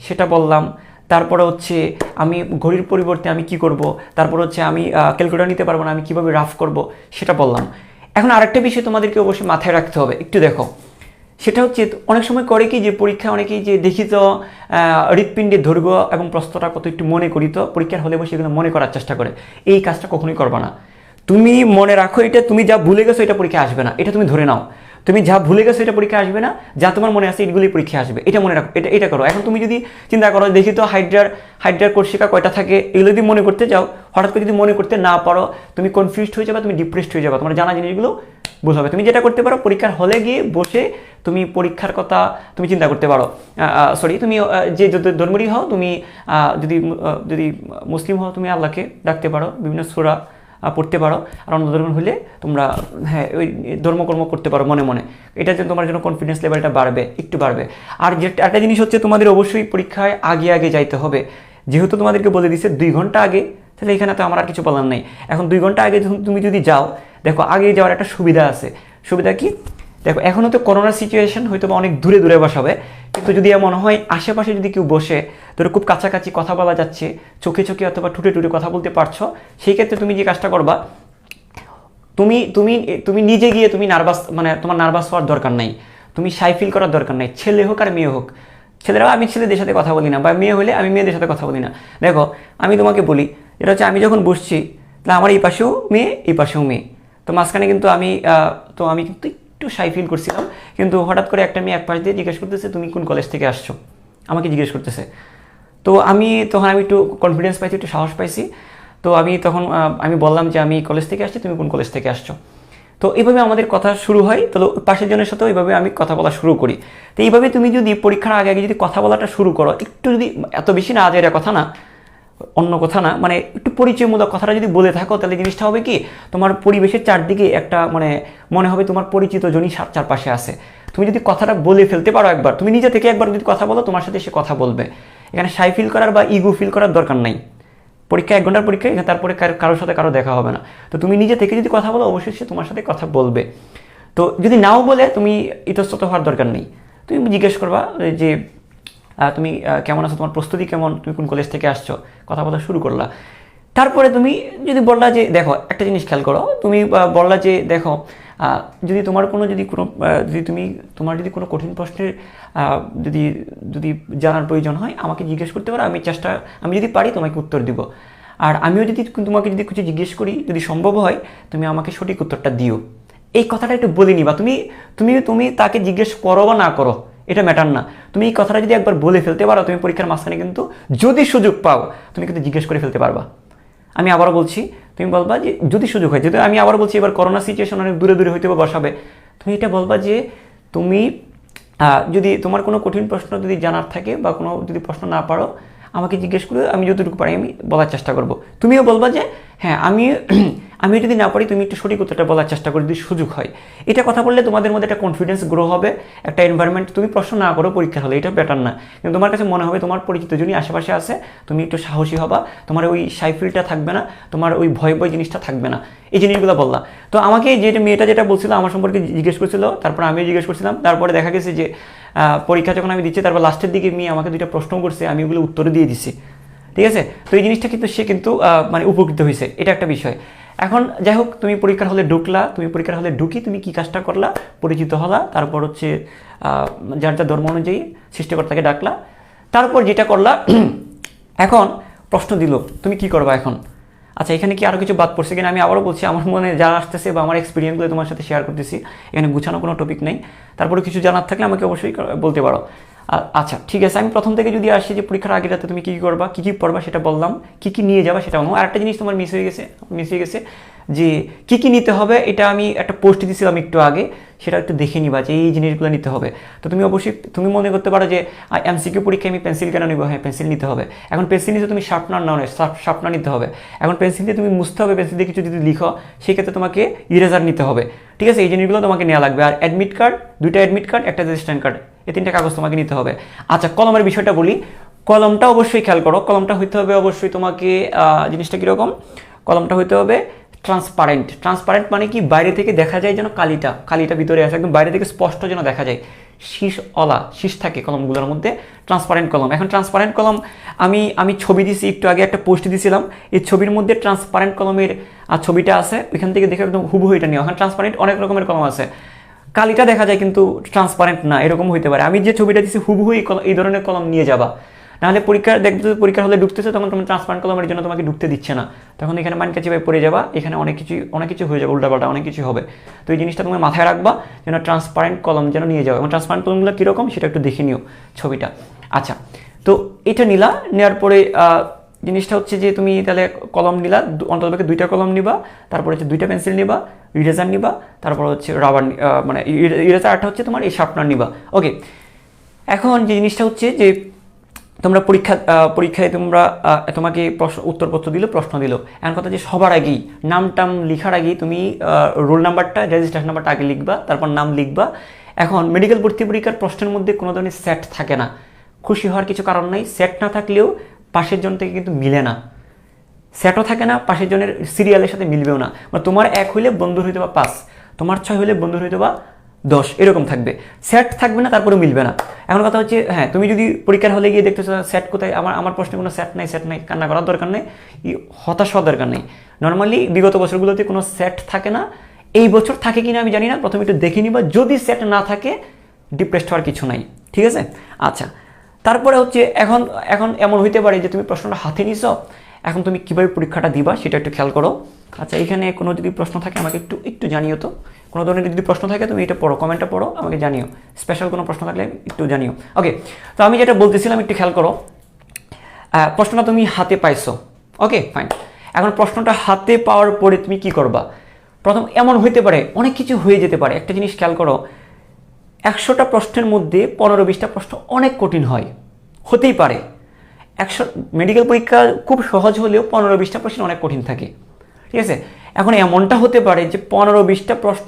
সেটা বললাম। তারপরে হচ্ছে আমি ঘড়ির পরিবর্তে আমি কি করব, তারপর হচ্ছে আমি ক্যালকুলেটর নিতে পারবো না, আমি কীভাবে রাফ করব সেটা বললাম। এখন আরেকটা বিষয় তোমাদেরকে অবশ্যই মাথায় রাখতে হবে, একটু দেখো। সেটা হচ্ছে অনেক সময় করে কি, যে পরীক্ষা অনেকেই যে দেখি তো হৃৎপিণ্ডের দৈর্ঘ্য এবং প্রস্থটা কত একটু মনে করি, তো পরীক্ষার হলে বসে এগুলো মনে করার চেষ্টা করে। এই কাজটা কখনোই করবা না। তুমি মনে রাখো, এটা তুমি যা ভুলে গেছো এটা পরীক্ষা আসবে না, এটা তুমি ধরে নাও। তুমি যা ভুলে গেছো এটা পরীক্ষা আসবে না, যা তোমার মনে আছে এগুলি পরীক্ষা আসবে, এটা মনে রাখো, এটা করো। এখন তুমি যদি চিন্তা করো, দেখি তো হাইড্রার কোর্সিকা কয়টা থাকে, এগুলো যদি মনে করতে যাও, হঠাৎ করে যদি মনে করতে না পারো, তুমি কনফিউজড হয়ে যাবে, তুমি ডিপ্রেসড হয়ে যাবে, তোমার জানা জিনিসগুলো ভুল হবে। তুমি যেটা করতে পারো, পরীক্ষার হলে গিয়ে বসে তুমি পরীক্ষার কথা তুমি চিন্তা করতে পারো। তুমি যে ধর্মেরই হও, তুমি যদি মুসলিম হও, তুমি আল্লাহকে ডাকতে পারো, বিভিন্ন সূরা পড়তে পারো। আর অন্য ধর্ম হলে তোমরা হ্যাঁ ওই ধর্মকর্ম করতে পারো মনে মনে। এটার জন্য তোমার জন্য কনফিডেন্স লেভেলটা একটু বাড়বে। আর যে একটা জিনিস হচ্ছে, তোমাদের অবশ্যই পরীক্ষায় আগে যাইতে হবে। যেহেতু তোমাদেরকে বলে দিচ্ছে 2 ঘন্টা আগে, তাহলে এখানে তো আমার আর কিছু বলার নেই। এখন 2 ঘন্টা আগে তুমি যদি যাও, দেখো আগে যাওয়ার একটা সুবিধা আছে। সুবিধা কি? দেখো এখনও তো করোনার সিচুয়েশন, হয়তো অনেক দূরে বসাবে, কিন্তু যদি এমন হয় আশেপাশে যদি কেউ বসে, ধরো খুব কাছাকাছি কথা বলা যাচ্ছে, চোখে অথবা ঠুটে কথা বলতে পারছো, সেই ক্ষেত্রে তুমি যে কাজটা করবা, তুমি নিজে গিয়ে তুমি নার্ভাস, মানে তোমার নার্ভাস হওয়ার দরকার নাই, তুমি শাই ফিল করার দরকার নাই। ছেলে হোক আর মেয়ে হোক, ছেলেরাও, আমি ছেলেদের সাথে কথা বলি না, বা মেয়ে হলে আমি মেয়েদের সাথে কথা বলি না। দেখো আমি তোমাকে বলি, এটা হচ্ছে আমি যখন বসছি, তাহলে আমার এই পাশেও মেয়ে, এই পাশেও মেয়ে, তো মাঝখানে কিন্তু আমি কিন্তু একটু শাই ফিল করছিলাম। কিন্তু হঠাৎ করে একটা মেয়ে এক পাশ দিয়ে জিজ্ঞেস করতেছে, তুমি কোন কলেজ থেকে আসছো, আমাকে জিজ্ঞেস করতেছে। তো আমি একটু কনফিডেন্স পাইছি, একটু সাহস পাইছি। তো আমি বললাম যে আমি কলেজ থেকে আসছি, তুমি কোন কলেজ থেকে আসছো। তো এইভাবে আমাদের কথা শুরু হয়। তো পাশের জনের সাথেও এইভাবে আমি কথা বলা শুরু করি। তো এইভাবে তুমি যদি পরীক্ষার আগে যদি কথা বলাটা শুরু করো, একটু যদি, এত বেশি না, আজের কথা না, অন্য কথা না, মানে একটু পরিচয়মূলক কথাটা যদি বলে থাকো, তাহলে জিনিসটা হবে কি, তোমার পরিবেশের চারদিকে একটা মনে হবে তোমার পরিচিত জনই চারপাশে আছে। তুমি যদি কথাটা বলে ফেলতে পারো একবার, তুমি নিজে থেকে একবার যদি কথা বলো, তোমার সাথে সে কথা বলবে। এখানে শাই ফিল করার বা ইগো ফিল করার দরকার নাই। পরীক্ষা 1 ঘন্টার পরীক্ষা, তারপরে কারোর সাথে কারো দেখা হবে না। তো তুমি নিজে থেকে যদি কথা বলো, অবশ্যই সে তোমার সাথে কথা বলবে। তো যদি নাও বলে, তুমি ইতস্তত হওয়ার দরকার নেই। তুমি জিজ্ঞেস করবা যে তুমি কেমন আছো, তোমার প্রস্তুতি কেমন, তুমি কোন কলেজ থেকে আসছো, কথা বলা শুরু করলা। তারপরে তুমি যদি বললা যে, দেখো একটা জিনিস খেয়াল করো, তুমি বললা যে দেখো, যদি তোমার যদি কোনো কঠিন প্রশ্নের যদি জানার প্রয়োজন হয়, আমাকে জিজ্ঞেস করতে পারো, আমি যদি পারি তোমাকে উত্তর দিব। আর আমিও যদি তোমাকে কিছু জিজ্ঞেস করি, যদি সম্ভব হয়, তুমি আমাকে সঠিক উত্তরটা দিও। এই কথাটা একটু বলে নিবা। তুমি তাকে জিজ্ঞেস করো বা না করো, এটা ম্যাটার না। তুমি এই কথাটা যদি একবার বলে ফেলতে পারো, তুমি পরীক্ষার মাঝখানে কিন্তু যদি সুযোগ পাও, তুমি কিন্তু জিজ্ঞেস করে ফেলতে পারবা। আমি আবারও বলছি, তুমি বলবা যে যদি সুযোগ হয়, যদি আমি আবার বলছি, এবার করোনা সিচুয়েশন অনেক দূরে হইতে বসাবে, তুমি এটা বলবা যে তুমি যদি তোমার কোনো কঠিন প্রশ্ন যদি জানার থাকে, বা কোনো যদি প্রশ্ন না পারো, আমাকে জিজ্ঞেস করে আমি যতটুকু পারি আমি বলার চেষ্টা করব। তুমিও বলবা যে হ্যাঁ আমি যদি না পারি তুমি একটু সঠিক উত্তরটা বলার চেষ্টা করে যদি সুযোগ হয়, এটা কথা বললে তোমাদের মধ্যে একটা কনফিডেন্স গ্রো হবে, একটা এনভায়রনমেন্ট, তুমি প্রশ্ন না করো পরীক্ষা হলে এটা বেটার না, কিন্তু তোমার কাছে মনে হবে তোমার পরিচিত জনই আশেপাশে আছে, তুমি একটু সাহসী হবা, তোমার ওই সাইফিলটা থাকবে না, তোমার ওই ভয় ভয় জিনিসটা থাকবে না, এই জিনিসগুলো বললা। তো আমাকে মেয়েটা যেটা বলছিল আমার সম্পর্কে জিজ্ঞেস করছিল, তারপর আমিও জিজ্ঞেস করছিলাম, তারপরে দেখা গেছে যে পরীক্ষা যখন আমি দিচ্ছি তারপর লাস্টের দিকে মেয়ে আমাকে 2টা প্রশ্ন করছে, আমি ওগুলো উত্তরে দিয়ে দিচ্ছি, ঠিক আছে। তো এই জিনিসটা কিন্তু সে কিন্তু মানে উপকৃত হয়েছে, এটা একটা বিষয়। এখন যাই হোক, তুমি পরীক্ষার হলে ঢুকলা, তুমি পরীক্ষার হলে ঢুকি তুমি কি কাজটা করলা, পরিচিত হলা, তারপর হচ্ছে যার যার ধর্ম অনুযায়ী সৃষ্টিকর্তাকে ডাকলা, তারপর যেটা করলা এখন প্রশ্ন দিল, তুমি কি করবা এখন। আচ্ছা, এখানে কি আরও কিছু বাদ পড়ছে কিনা আমি আবারও বলছি, আমার মনে যা আসতেছে বা আমার এক্সপিরিয়েন্সগুলো তোমার সাথে শেয়ার করতেছি, এখানে গুছানো কোনো টপিক নেই, তারপরে কিছু জানার থাকলে আমাকে অবশ্যই বলতে পারো। আচ্ছা ঠিক আছে, আমি প্রথম থেকে যদি আসি যে পরীক্ষার আগের রাতে তুমি কী করবা, কী কী পড়বা সেটা বললাম, কী কী নিয়ে যাবা সেটা বললাম। আরেকটা জিনিস তোমার মিস হয়ে গেছে যে কী কী নিতে হবে, এটা আমি একটা পোস্ট দিয়েছিলাম একটু আগে, সেটা একটু দেখে নিবা যে এই জিনিসগুলো নিতে হবে। তো তুমি অবশ্যই তুমি মনে করতে পারো যে এমসিকিউ পরীক্ষায় আমি পেন্সিল কেন নিবো, হ্যাঁ পেন্সিল নিতে হবে। এখন পেন্সিল নিতে তুমি শার্পনার নাও, শার্পনার নিতে হবে। এখন পেন্সিল দিয়ে তুমি মুছতে হবে, পেন্সিল দিয়ে কিছু যদি লিখো সেক্ষেত্রে তোমাকে ইরেজার নিতে হবে, ঠিক আছে। এই জিনিসগুলো তোমাকে নেওয়া লাগবে। আর অ্যাডমিট কার্ড, 2টা অ্যাডমিট কার্ড, একটা রেজিস্ট্রেশন কার্ড, এই 3টা কাগজ তোমাকে নিতে হবে। আচ্ছা, কলমের বিষয়টা বলি, কলমটা অবশ্যই খেয়াল করো, কলমটা হইতে হবে অবশ্যই তোমাকে জিনিসটা কীরকম, কলমটা হইতে হবে ট্রান্সপারেন্ট। ট্রান্সপারেন্ট মানে কি, বাইরে থেকে দেখা যায় যেন কালিটা ভিতরে আসে, একদম বাইরে থেকে স্পষ্ট যেন দেখা যায়, শীষ থাকে কলমগুলোর মধ্যে, ট্রান্সপারেন্ট কলম। এখন ট্রান্সপারেন্ট কলম আমি ছবি দিছি একটু আগে, একটা পোস্ট দিয়েছিলাম, এই ছবির মধ্যে ট্রান্সপারেন্ট কলমের ছবিটা আছে, ওইখান থেকে দেখে একদম হুবহু এটা নিও। এখন ট্রান্সপারেন্ট অনেক রকমের কলম আছে, কালিটা দেখা যায় কিন্তু ট্রান্সপারেন্ট না, এরকম হইতে পারে। আমি যে ছবিটা দিচ্ছি হুবহু এই ধরনের কলম নিয়ে যাবা, নাহলে দেখবে পরীক্ষার হলে ঢুকতেছে তখন তোমার ট্রান্সপারেন্ট কলমের জন্য তোমাকে ঢুকতে দিচ্ছে না, তখন এখানে মানকাচি ভাই পড়ে যাবা, এখানে অনেক কিছু হয়ে যাবে, উল্টাপাল্টা অনেক কিছু হবে। তো এই জিনিসটা তুমি মাথায় রাখবা যেন ট্রান্সপারেন্ট কলম যেন নিয়ে যাও, এবং ট্রান্সপারেন্ট কলমগুলো কীরকম সেটা একটু দেখে নিও ছবিটা। আচ্ছা, তো এটা নিলা, নেওয়ার পরে জিনিসটা হচ্ছে যে তুমি তাহলে কলম নিলা, অন্ততপক্ষে 2টা কলম নিবা, তারপর হচ্ছে 2টা পেন্সিল নিবা, ইরেজার নিবা, তারপর হচ্ছে রাবার মানে ইরেজার, আরটা হচ্ছে তোমার এই শার্পনার নিবা। ওকে, এখন যে জিনিসটা হচ্ছে যে তোমরা পরীক্ষায় তোমাকে উত্তরপত্র দিল, প্রশ্ন দিল। এখন কথা যে সবার আগেই নাম লেখার আগেই তুমি রোল নাম্বারটা, রেজিস্ট্রেশন নাম্বারটা আগে লিখবা, তারপর নাম লিখবা। এখন মেডিকেল ভর্তি পরীক্ষার প্রশ্নের মধ্যে কোনো ধরনের সেট থাকে না, খুশি হওয়ার কিছু কারণ নাই। সেট না থাকলেও পাশের জন থেকে কিন্তু মিলে না, সেটও থাকে না, পাশের জনের সিরিয়ালের সাথে মিলবেও না। মানে তোমার 1 হইলে বন্ধুর হইতে বা 5, তোমার 6 হইলে বন্ধুর হইতে বা 10, এরকম থাকবে, সেট থাকবে না, তারপরে মিলবে না। এখন কথা হচ্ছে, হ্যাঁ তুমি যদি পরীক্ষার হলে গিয়ে দেখতেছো সেট কোথায়, আমার প্রশ্নে কোনো সেট নাই, কান্না করার দরকার নেই, হতাশ হওয়ার দরকার নেই। নর্মালি বিগত বছরগুলোতে কোনো সেট থাকে না, এই বছর থাকে কিনা আমি জানি না, প্রথমে একটু দেখে নিবা, যদি সেট না থাকে ডিপ্রেসড হওয়ার কিছু নাই, ঠিক আছে। আচ্ছা, তারপরে হচ্ছে এখন এমন হইতে পারে যে তুমি প্রশ্নটা হাতে নিছো, এখন তুমি কীভাবে পরীক্ষাটা দিবা সেটা একটু খেয়াল করো। আচ্ছা, এখানে কোনো যদি প্রশ্ন থাকে আমাকে একটু জানিও, তো কোনো ধরনের যদি প্রশ্ন থাকে তুমি এটা পড়ো, কমেন্টটা পড়ো, আমাকে জানিও, স্পেশাল কোনো প্রশ্ন থাকলে একটু জানিও। ওকে, তো আমি যেটা বলতেছিলাম একটু খেয়াল করো, প্রশ্নটা তুমি হাতে পাইছো, ওকে ফাইন। এখন প্রশ্নটা হাতে পাওয়ার পরে তুমি কি করবা, প্রথম এমন হইতে পারে, অনেক কিছু হয়ে যেতে পারে। একটা জিনিস খেয়াল করো, 100টা প্রশ্নের মধ্যে 15-20টা প্রশ্ন অনেক কঠিন হতেই পারে। মেডিকেল পরীক্ষা খুব সহজ হলেও 15-20টা প্রশ্ন অনেক কঠিন থাকে, ঠিক আছে। এখন এমনটা হতে পারে যে 15-20টা প্রশ্ন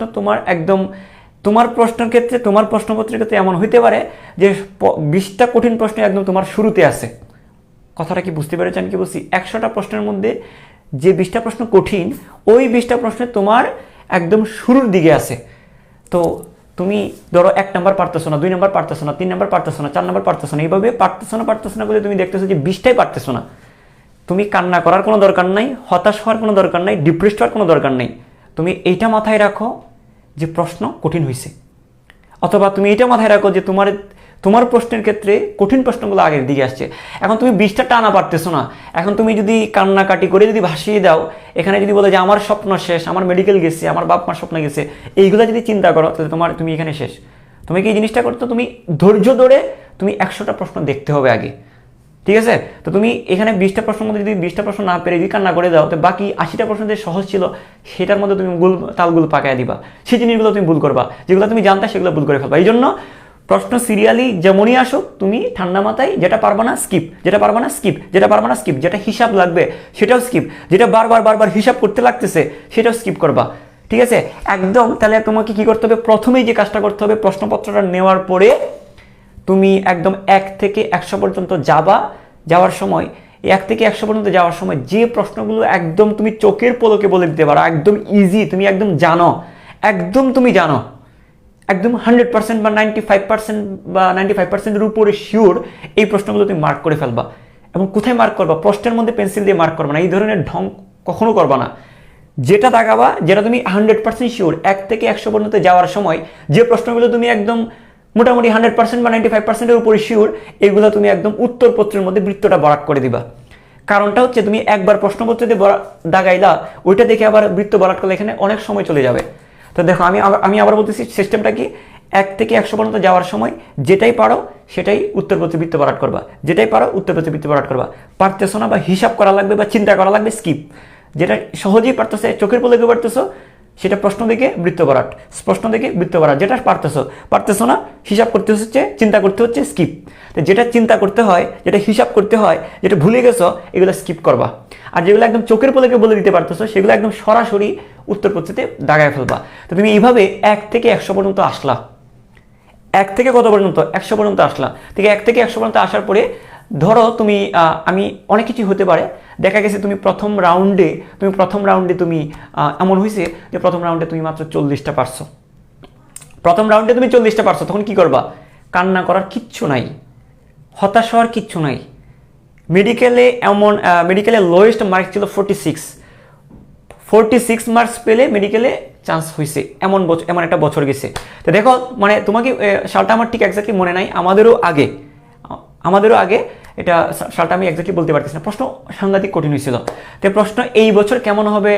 তোমার প্রশ্নের ক্ষেত্রে, তোমার প্রশ্নপত্রের ক্ষেত্রে এমন হইতে পারে যে 20টা কঠিন প্রশ্ন একদম তোমার শুরুতে আছে। কথাটা কি বুঝতে পেরেছেন কি বলছি? 100টা প্রশ্নের মধ্যে যে 20টা প্রশ্ন কঠিন, ওই 20টা প্রশ্নে তোমার একদম শুরুর দিকে আছে। তো তুমি ধরো 1 নাম্বার পারতেছো না, 2 নাম্বার পারতেছো না, 3 নাম্বার পারতেছো না, 4 নাম্বার পারতেছো না, এইভাবে পারতেছো না বলে তুমি দেখতেছো যে 20টাই পারতেছো না। তুমি কান্না করার কোনো দরকার নাই, হতাশ হওয়ার কোনো দরকার নাই, ডিপ্রেসড হওয়ার কোনো দরকার নেই। তুমি এইটা মাথায় রাখো যে প্রশ্ন কঠিন হয়েছে, অথবা তুমি এইটা মাথায় রাখো যে তোমার প্রশ্নের ক্ষেত্রে কঠিন প্রশ্নগুলো আগের দিকে আসছে। এখন তুমি 20টা টানা পারতেছো না, এখন তুমি যদি কান্নাকাটি করে যদি ভাসিয়ে দাও, এখানে যদি বলে যে আমার স্বপ্ন শেষ, আমার মেডিকেল গেছে, আমার বাপ মার স্বপ্ন গেছে, এইগুলো যদি চিন্তা করো তাহলে তুমি এখানে শেষ। তুমি কি এই জিনিসটা করতো, তুমি ধৈর্য ধরে তুমি 100টা প্রশ্ন দেখতে হবে আগে, ঠিক আছে। তো তুমি এখানে 20টা প্রশ্নের মধ্যে যদি 20টা প্রশ্ন না পেরে যদি কান্না করে দাও, তো বাকি 80টা প্রশ্ন যে সহজ ছিল সেটার মধ্যে তুমি তালগুলো পাকায় দিবা, সেই জিনিসগুলো তুমি ভুল করবা, যেগুলো তুমি জানতে সেগুলো ভুল করে ফেলবা। এই জন্য প্রশ্ন সিরিয়ালি যেমনই আসুক তুমি ঠান্ডা মাথায় যেটা পারবা না স্কিপ, যেটা পারবা না স্কিপ, যেটা পারবা না স্কিপ, যেটা হিসাব লাগবে সেটাও স্কিপ, যেটা বারবার হিসাব করতে লাগতেছে সেটাও স্কিপ করবা, ঠিক আছে? একদম। তাহলে তোমাকে কি করতে হবে, প্রথমেই যে কাজটা করতে হবে, প্রশ্নপত্রটা নেওয়ার পরে তুমি একদম 1 থেকে 100 পর্যন্ত যাওয়ার সময় 1 থেকে 100 পর্যন্ত যাওয়ার সময় যে প্রশ্নগুলো একদম তুমি চোখের পলকে বলে দিতে পারো, একদম ইজি, তুমি একদম জানো, একদম তুমি জানো, একদম 100% বা 95% বা 95%-এর উপরে শিওর, এই প্রশ্নগুলো তুমি মার্ক করে ফেলবা। এবং কোথায় মার্ক করবা? প্রশ্নের মধ্যে পেন্সিল দিয়ে মার্ক করবা না, এই ধরনের ঢং কখনো করবা না। যেটা দাগাবা, যেটা তুমি 100% শিওর, 1 থেকে 100 পর্যন্ত যাওয়ার সময় যে প্রশ্নগুলো তুমি একদম মোটামুটি 100% বা 95%-এর উপরে শিওর, এগুলো তুমি একদম উত্তরপত্রের মধ্যে বৃত্তটা বরাট করে দিবা। কারণটা হচ্ছে তুমি একবার প্রশ্নপত্র দিয়ে দাগাইলা, ওইটা দেখে আবার বৃত্ত বরাট করলে এখানে অনেক সময় চলে যাবে। তো দেখো আমি আবার বলতেছি সিস্টেমটা কি, 1 থেকে 100 পর্যন্ত যাওয়ার সময় যেটাই পারো সেটাই উত্তরপত্রে বৃত্ত বরাট করবা, যেটাই পারো উত্তরপত্রে বৃত্ত বরাট করবা। পারতেছো না বা হিসাব করা লাগবে বা চিন্তা করা লাগবে, স্কিপ। যেটা সহজেই পারতেছে, চোখের পলকে পারতেছো, সেটা প্রশ্ন দেখে বৃত্ত বরাট, প্রশ্ন দেখে বৃত্ত বরাট। যেটা পারতেছো না, হিসাব করতে হচ্ছে, চিন্তা করতে হচ্ছে, স্কিপ। তো যেটা চিন্তা করতে হয়, যেটা হিসাব করতে হয়, যেটা ভুলে গেছো, এগুলো স্কিপ করবা। আর যেগুলো একদম চোখের পলকে বলে দিতে পারতেছো, সেগুলো একদম সরাসরি উত্তরপত্রিতে দাগায় ফেলবা। তো তুমি এইভাবে 1 থেকে 100 পর্যন্ত আসলা, 1 থেকে কত পর্যন্ত, 100 পর্যন্ত আসলা। ঠিক 1 থেকে 100 পর্যন্ত আসার পরে ধরো তুমি আমি অনেক কিছু হতে পারে, দেখা গেছে তুমি প্রথম রাউন্ডে তুমি এমন হয়েছে যে প্রথম রাউন্ডে তুমি মাত্র 40টা পারছো, প্রথম রাউন্ডে তুমি 40টা পারছো, তখন কি করবা? কান্না করার কিচ্ছু নাই, হতাশ হওয়ার কিচ্ছু নাই। মেডিকেলে লোয়েস্ট মার্ক ছিল 46 মার্কস পেলে মেডিকেলে চান্স হয়েছে, এমন একটা বছর গেছে। তো দেখো, মানে তোমাকে সালটা আমার ঠিক এক্স্যাক্টলি মনে নাই, আমাদেরও আগে এটা সালটা আমি এক্স্যাক্টলি বলতে পারতেছি না। প্রশ্ন সাংঘাতিক কঠিন হয়েছিল। তো প্রশ্ন এই বছর কেমন হবে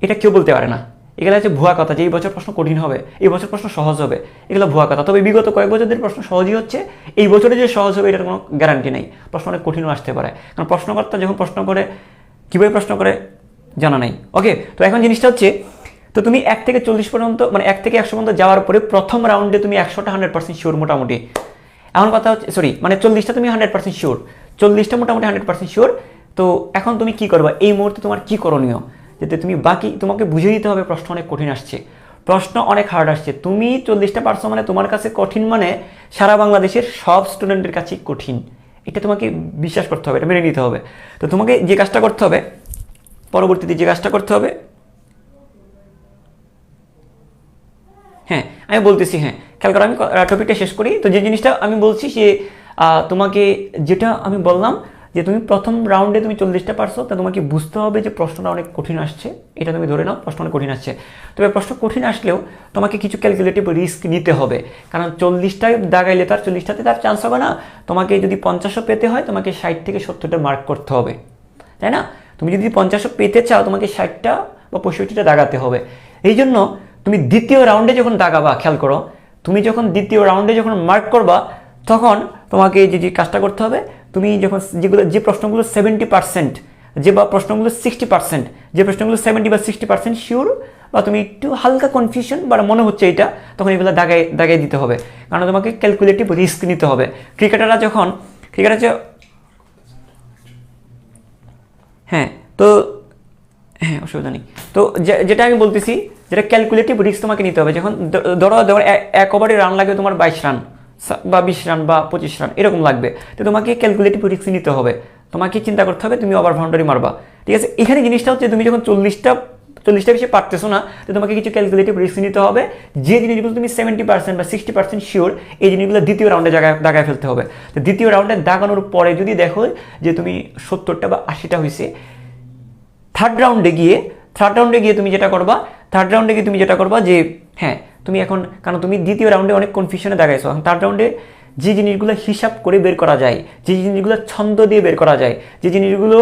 এটা কেউ বলতে পারে না, এগুলো হচ্ছে ভুয়া কথা যে এই বছর প্রশ্ন কঠিন হবে, এই বছর প্রশ্ন সহজ হবে, এগুলো ভুয়া কথা। তবে বিগত কয়েক বছর ধরে প্রশ্ন সহজই হচ্ছে, এই বছরে যে সহজ হবে এটার কোনো গ্যারান্টি নেই, প্রশ্ন অনেক কঠিনও আসতে পারে। কারণ প্রশ্নকর্তা যখন প্রশ্ন করে, কীভাবে প্রশ্ন করে জানা নাই। ওকে, তো এখন জিনিসটা হচ্ছে, তো তুমি 1 থেকে 40 পর্যন্ত, মানে 1 থেকে 100 পর্যন্ত যাওয়ার পরে প্রথম রাউন্ডে তুমি 100টা 100% শিওর মোটামুটি। এমন কথা হচ্ছে, মানে 40টা তুমি 100% শিওর, 40টা মোটামুটি 100% শিওর। তো এখন তুমি কি করবা, এই মুহূর্তে তোমার কি করণীয়? যাতে তুমি তোমাকে বুঝিয়ে দিতে হবে প্রশ্ন অনেক কঠিন আসছে, প্রশ্ন অনেক হার্ড আসছে। তুমি 40টা পারছো মানে তোমার কাছে কঠিন, মানে সারা বাংলাদেশের সব স্টুডেন্টের কাছেই কঠিন, এটা তোমাকে বিশ্বাস করতে হবে, এটা মেনে নিতে হবে। তো তোমাকে যে কাজটা করতে হবে, পরবর্তীতে যে কাজটা করতে হবে, হ্যাঁ আমি বলতেছি, হ্যাঁ খেয়াল করো, আমি টপিকটা শেষ করি। তো যে জিনিসটা আমি বলছি যে তোমাকে যেটা আমি বললাম যে তুমি প্রথম রাউন্ডে তুমি 40টা পারছো, তা তোমাকে বুঝতে হবে যে প্রশ্নটা অনেক কঠিন আসছে, এটা তুমি ধরে নাও প্রশ্ন অনেক কঠিন আসছে। তবে প্রশ্ন কঠিন আসলেও তোমাকে কিছু ক্যালকুলেটিভ রিস্ক নিতে হবে, কারণ 40টায় দাগাইলে তার 40টাতে তার চান্স হবে না। তোমাকে যদি 50ও পেতে হয়, তোমাকে 60 থেকে 70টা মার্ক করতে হবে, তাই না? তুমি যদি 50ও পেতে চাও, তোমাকে 60টা বা 65টা দাগাতে হবে। এই জন্য তুমি দ্বিতীয় রাউন্ডে যখন দাগাবা, খেয়াল করো, তুমি যখন দ্বিতীয় রাউন্ডে যখন মার্ক করবা, তখন তোমাকে যে কাজটা করতে হবে, তুমি যখন যে প্রশ্নগুলো 70%, যে বা প্রশ্নগুলো 60%, যে প্রশ্নগুলো 70 বা 60% শিওর, বা তুমি একটু হালকা কনফিউশন বা মনে হচ্ছে এটা, তখন এগুলো দাগাই দিতে হবে, কারণ তোমাকে ক্যালকুলেটিভ রিস্ক নিতে হবে। ক্রিকেটাররা হ্যাঁ, তো হ্যাঁ অসুবিধা নেই। তো যেটা আমি বলতেছি, যেটা ক্যালকুলেটিভ রিস্ক তোমাকে নিতে হবে, যখন ধরো 1 ওভারে রান লাগবে তোমার 22 রান বা 20 রান বা 25 রান এরকম লাগবে, তো তোমাকে ক্যালকুলেটিভ রিস্ক নিতে হবে, তোমাকে চিন্তা করতে হবে তুমি ওভার বাউন্ডারি মারবা, ঠিক আছে? এখানে জিনিসটা হচ্ছে, তুমি যখন 40টা বেশি পারতেছো না, তো তোমাকে কিছু ক্যালকুলেটিভ রিস্ক নিতে হবে। যে জিনিসগুলো তুমি 70% বা 60% শিওর, এই জিনিসগুলো দ্বিতীয় রাউন্ডে দাগায় ফেলতে হবে। তো দ্বিতীয় রাউন্ডে দাগানোর পরে যদি দেখো যে তুমি 70টা বা 80টা হয়েছে, থার্ড রাউন্ডে গিয়ে তুমি যেটা করবা যে হ্যাঁ তুমি এখন, কারণ তুমি দ্বিতীয় রাউন্ডে অনেক কনফিউশনে দাগাইছো, এখন থার্ড রাউন্ডে যে জিনিসগুলো হিসাব করে বের করা যায়, যে জিনিসগুলো ছন্দ দিয়ে বের করা যায়, যে জিনিসগুলো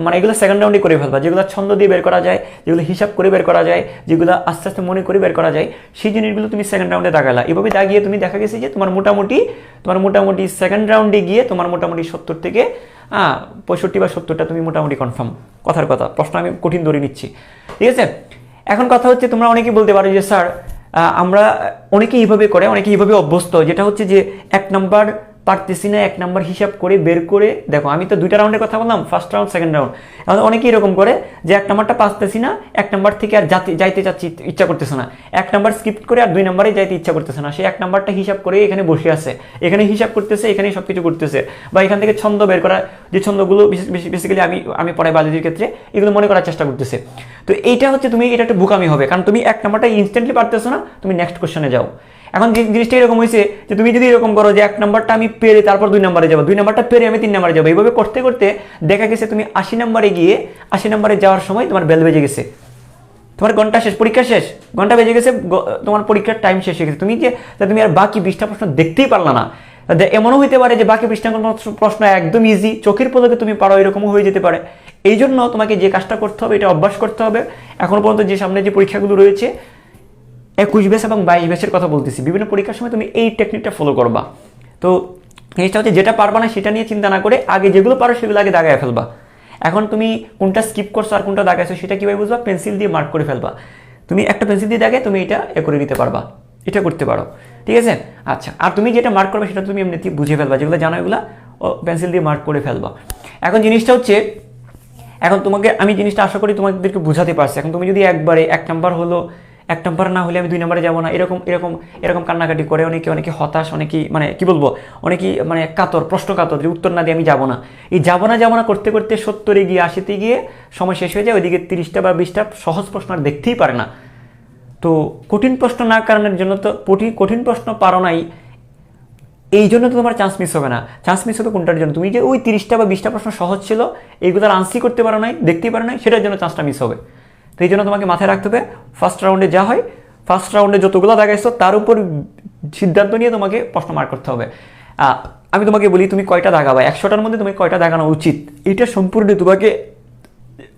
মানে এগুলো সেকেন্ড রাউন্ডে করে ফেলবা, যেগুলো ছন্দ দিয়ে বের করা যায়, যেগুলো হিসাব করে বের করা যায়, যেগুলো আস্তে আস্তে মনে করে বের করা যায়, সেই জিনিসগুলো তুমি সেকেন্ড রাউন্ডে দাগালা। এভাবে দাগিয়ে তুমি দেখা গেছে যে তোমার মোটামুটি সেকেন্ড রাউন্ডে গিয়ে তোমার মোটামুটি 70 থেকে 65 বা 70টা তুমি মোটামুটি কনফার্ম। কথার কথা, প্রশ্ন আমি কঠিন ধরে নিচ্ছি, ঠিক আছে? এখন কথা হচ্ছে, তোমরা অনেকেই বলতে পারো যে স্যার আমরা অনেকে এইভাবে করে, অনেকে এইভাবে অভ্যস্ত, যেটা হচ্ছে যে 1 নাম্বার পারতেছি না, 1 নাম্বার হিসাব করে বের করে দেখো। আমি তো 2টা রাউন্ডের কথা বললাম, ফার্স্ট রাউন্ড সেকেন্ড রাউন্ড। এখন অনেকে এরকম করে যে 1 নাম্বারটা পারতেছি না, 1 নাম্বার থেকে আর যাইতে চাচ্ছি, ইচ্ছা করতেছে না, 1 নাম্বার স্কিপ করে আর 2 নাম্বারে যাইতে ইচ্ছা করতেছে না, সে 1 নাম্বারটা হিসাব করে এখানে বসে আছে, এখানে হিসাব করতেছে, এখানে সব কিছু করতেছে, বা এখান থেকে ছন্দ বের করা, যে ছন্দগুলো বেসিক্যালি আমি পড়াই বায়োলজির ক্ষেত্রে, এগুলো মনে করার চেষ্টা করতেছে। তো এইটা হচ্ছে তুমি, এটা একটা বোকামি হবে, কারণ তুমি 1 নাম্বারটা ইনস্ট্যান্টলি পারতেছো না, তুমি নেক্সট কোশ্চেনে যাও। এখন জিনিসটা এরকম হয়েছে যে তুমি যদি এরকম করো যে 1 নাম্বারটা আমি পেরে তারপর 2 নাম্বারে যাবো, 2 নাম্বারটা পেরে আমি 3 নাম্বারে যাবো, এইভাবে করতে করতে দেখা গেছে তুমি 80 নাম্বারে গিয়ে 80 নাম্বারে যাওয়ার সময় তোমার বেল বেজে গেছে, তোমার ঘন্টা শেষ, পরীক্ষা শেষ, ঘন্টা বেজে গেছে, তোমার পরীক্ষার টাইম শেষ হয়ে গেছে, তুমি আর বাকি 20টা প্রশ্ন দেখতেই পারলা না। এমনও হইতে পারে যে বাকি 20টা প্রশ্ন একদম ইজি, চোখের পলকে তুমি পারো, এরকমও হয়ে যেতে পারে। এই জন্য তোমাকে যে কাজটা করতে হবে, এটা অভ্যাস করতে হবে। এখনো পর্যন্ত যে সামনে যে পরীক্ষাগুলো রয়েছে, 21 ব্যাচ এবং 22 ব্যাচের কথা বলতেছি, বিভিন্ন পরীক্ষার সময় তুমি এই টেকনিকটা ফলো করবা। তো জিনিসটা হচ্ছে যেটা পারবা না সেটা নিয়ে চিন্তা না করে আগে যেগুলো পারো সেগুলো আগে দাগায় ফেলবা। এখন তুমি কোনটা স্কিপ করছো আর কোনটা দাগাইছো সেটা কীভাবে বুঝবা? পেন্সিল দিয়ে মার্ক করে ফেলবা। তুমি একটা পেন্সিল দিয়ে দাগে তুমি এটা করে নিতে পারবা, এটা করতে পারো, ঠিক আছে? আচ্ছা, আর তুমি যেটা মার্ক করবে সেটা তুমি এমনিতেই বুঝে ফেলবা, যেগুলো জানো এগুলো পেন্সিল দিয়ে মার্ক করে ফেলবা। এখন জিনিসটা হচ্ছে, এখন তোমাকে আমি জিনিসটা আশা করি তোমাদেরকে বুঝাতে পারছি। এখন তুমি যদি একবারে 1 নাম্বার হলো, 1 নাম্বার না হলে আমি 2 নাম্বারে যাবো না, এরকম কান্নাকাটি করে অনেকে হতাশ, অনেকেই মানে কি বলবো, অনেকেই মানে প্রশ্ন কাতর, যে উত্তর না দিয়ে আমি যাবো না, এই যাবো না করতে করতে 70-এ গিয়ে 80-তে গিয়ে সময় শেষ হয়ে যায়, ওইদিকে 30টা বা 20টা সহজ প্রশ্ন আর দেখতেই পারে না। তো কঠিন প্রশ্ন না কারণের জন্য তো, কঠিন প্রশ্ন পারো নাই, এই জন্য তো তোমার চান্স মিস হবে না। চান্স মিস হবে কোনটার জন্য? তুমি যে ওই 30টা বা 20টা প্রশ্ন সহজ ছিল, এইগুলোর আনসার করতে পারো নাই, দেখতেই পারো নাই, সেটার জন্য চান্সটা মিস হবে। তো এই জন্য তোমাকে মাথায় রাখতে হবে, ফার্স্ট রাউন্ডে যা হয়, ফার্স্ট রাউন্ডে যতগুলো দাগাইছো তার উপর সিদ্ধান্ত নিয়ে তোমাকে প্রশ্ন মার্ক করতে হবে। আমি তোমাকে বলি, তুমি কয়টা দাগাবা, 100টার মধ্যে তুমি কয়টা দাগানো উচিত, এটা সম্পূর্ণ তোমাকে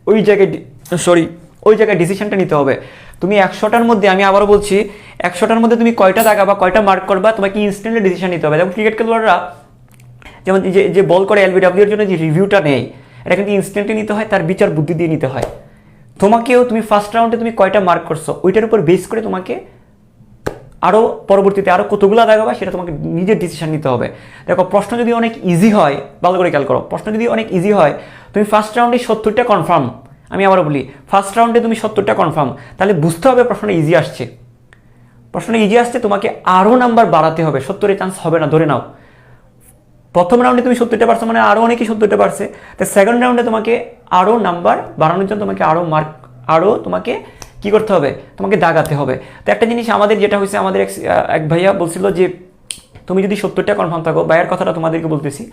ওই জায়গায় ডিসিশনটা নিতে হবে। তুমি 100টার মধ্যে, আমি আবারও বলছি, 100টার মধ্যে তুমি কয়টা দাগাবা, কয়টা মার্ক করবা, তোমাকে ইনস্ট্যান্টলি ডিসিশন নিতে হবে। যেমন ক্রিকেট খেলোয়াড়রা যেমন যে বল করে এলবিডব্লিউর জন্য যে রিভিউটা নেয়, এটা কিন্তু ইনস্ট্যান্টলি নিতে হয়, তার বিচার বুদ্ধি দিয়ে নিতে হয়। তোমাকেও তুমি ফার্স্ট রাউন্ডে তুমি কয়টা মার্ক করছো, ওইটার উপর বেস করে তোমাকে আরও পরবর্তীতে আরও কতগুলো দাগাবা সেটা তোমাকে নিজের ডিসিশন নিতে হবে। দেখো, প্রশ্ন যদি অনেক ইজি হয়, ভালো করে খেয়াল করো, প্রশ্ন যদি অনেক ইজি হয়, তুমি ফার্স্ট রাউন্ডে 70টা কনফার্ম, আমি আবারও বলি, ফার্স্ট রাউন্ডে তুমি 70টা কনফার্ম, তাহলে বুঝতে হবে প্রশ্নটা ইজি আসছে। প্রশ্নটা ইজি আসছে, তোমাকে আরও নাম্বার বাড়াতে হবে, 70-এর চান্স হবে না, ধরে নাও। প্রথম রাউন্ডে তুমি 70টা পারছো, মানে আরও অনেকেই 70টা পারছে, তো সেকেন্ড রাউন্ডে তোমাকে আরও নাম্বার বাড়ানোর জন্য তোমাকে আরও তোমাকে কি করতে হবে, তোমাকে দাগাতে হবে। তো একটা জিনিস আমাদের যেটা হয়েছে, আমাদের এক ভাইয়া বলছিল যে তুমি যদি 70টা কনফার্ম থাকো, ভাইয়ের কথাটা তোমাদেরকে বলতেছি,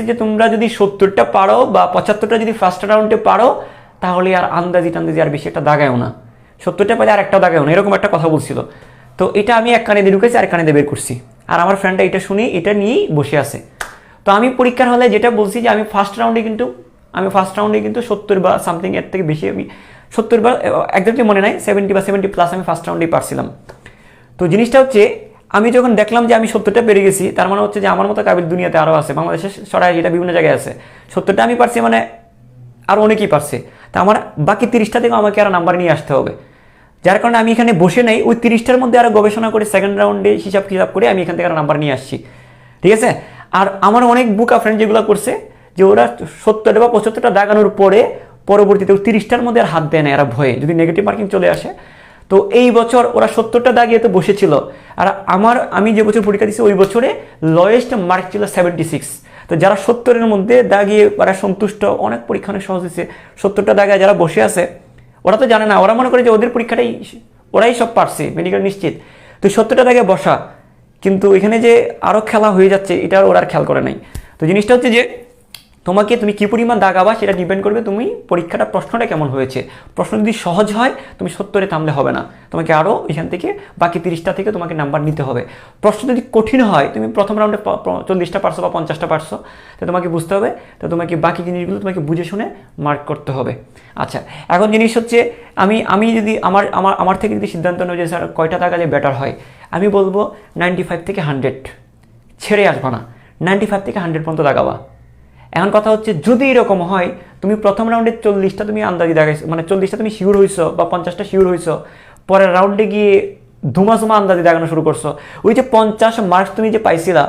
যে তোমরা যদি 70টা পারো বা 75টা যদি ফার্স্ট রাউন্ডে পারো, তাহলে আর আন্দাজি আর বেশি একটা দাগায়ও না, 70টা পেলে আর একটা দাগায়ও না, এরকম একটা কথা বলছিল। তো এটা আমি এক কানে দিয়ে ঢুকেছি, আর কানে দিয়ে বের করছি, আর আমার ফ্রেন্ডটা এটা শুনি, এটা নিয়েই বসে আছে। তো আমি পরীক্ষার হলে যেটা বলছি যে আমি ফার্স্ট রাউন্ডে কিন্তু 70 বা সামথিং, এর থেকে বেশি, আমি 70 বা একদমই মনে নাই, 70 বা 70+ আমি ফার্স্ট রাউন্ডেই পারছিলাম। তো জিনিসটা হচ্ছে, আমি যখন দেখলাম যে আমি 70টা পেরে গেছি, তার মানে হচ্ছে যে আমার মতো কাবিল দুনিয়াতে আরও আছে, বাংলাদেশে সরাই এটা বিভিন্ন জায়গায় আছে। 70টা আমি পারছি, মানে আরও অনেকেই পারছে। তা আমার বাকি 30টা থেকে আমাকে আরও নাম্বার নিয়ে আসতে হবে, যার কারণে আমি এখানে বসে নেই, ওই 30টার মধ্যে আরও গবেষণা করে সেকেন্ড রাউন্ডে হিসাব করে আমি এখান থেকে আরও নাম্বার নিয়ে আসছি, ঠিক আছে? আর আমার অনেক বুকা ফ্রেন্ড যেগুলো করছে, যে ওরা 70 বা 75টা দাগানোর পরে পরবর্তীতে 30টার মধ্যে আর হাত দেয় না, এরা ভয়ে যদি নেগেটিভ মার্কিং চলে আসে। তো এই বছর ওরা 70টা দাগিয়ে তো বসেছিল, আর আমি যে বছর পরীক্ষা দিচ্ছি ওই বছরে লোয়েস্ট মার্ক ছিল 76। তো যারা 70-এর মধ্যে দাগিয়ে ওরা সন্তুষ্ট, অনেক পরীক্ষা অনেক সহজ হয়েছে, 70টা দাগায় যারা বসে আছে, ওরা তো জানে না, ওরা মনে করে যে ওদের পরীক্ষাটাই ওরাই সব পারছে, মেডিকেল নিশ্চিত। তো 70টা দাগে বসা, কিন্তু এখানে যে আরও খেলা হয়ে যাচ্ছে, এটা ওরা আর খেয়াল করে নাই। তো জিনিসটা হচ্ছে যে তুমি কি পরিমাণ দাগাবা সেটা ডিপেন্ড করবে তুমি পরীক্ষাটা প্রশ্নটা কেমন হয়েছে। প্রশ্ন যদি সহজ হয়, তুমি 70-এ থামলে হবে না, তোমাকে আরও এখান থেকে বাকি 30টা থেকে তোমাকে নাম্বার নিতে হবে। প্রশ্ন যদি কঠিন হয়, তুমি প্রথম রাউন্ডে 40টা পারছো বা 50টা পারছো, তো তোমাকে বুঝতে হবে, তো তোমাকে বাকি জিনিসগুলো তোমাকে বুঝে শুনে মার্ক করতে হবে। আচ্ছা, এখন জিনিস হচ্ছে, আমি যদি আমার থেকে যদি সিদ্ধান্ত নেই যে স্যার কয়টা দাগালে বেটার হয়, আমি বলবো 95 থেকে 100 ছেড়ে আসবা না, 95 থেকে 100 পর্যন্ত দাগাবা। এখন কথা হচ্ছে, যদি এরকম হয় তুমি প্রথম রাউন্ডে 40টা তুমি আন্দাজি দাগাইছো, মানে 40টা তুমি শিওর হইছো বা 50টা শিওর হইছো, পরের রাউন্ডে গিয়ে ধুমাসুমা আন্দাজে দেখানো শুরু করছো। ওই যে 50 মার্কস তুমি যে পাইছিলা,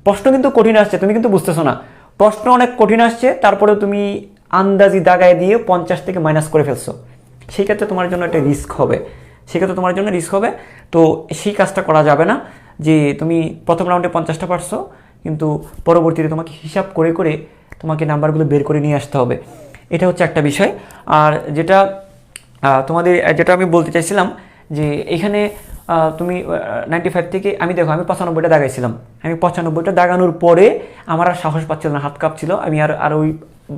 প্রশ্ন কিন্তু কঠিন আসছে, তুমি কিন্তু বুঝতেছো না, প্রশ্ন অনেক কঠিন আসছে, তারপরেও তুমি আন্দাজি দাগায় দিয়ে 50 থেকে মাইনাস করে ফেলছো। সেই ক্ষেত্রে তোমার জন্য একটা রিস্ক হবে, সেক্ষেত্রে তোমার জন্য রিস্ক হবে। তো সেই কাজটা করা যাবে না যে তুমি প্রথম রাউন্ডে 50টা পারছো, কিন্তু পরবর্তীতে তোমাকে হিসাব করে করে তোমাকে নাম্বারগুলো বের করে নিয়ে আসতে হবে। এটা হচ্ছে একটা বিষয়। আর যেটা তোমাদের যেটা আমি বলতে চাইছিলাম যে এখানে তুমি 95 থেকে আমি দেখো আমি 95টা দাগাইছিলাম, আমি 95টা দাগানোর পরে আমার আর সাহস পাচ্ছিল না, হাত কাঁপছিল। আমি আর ওই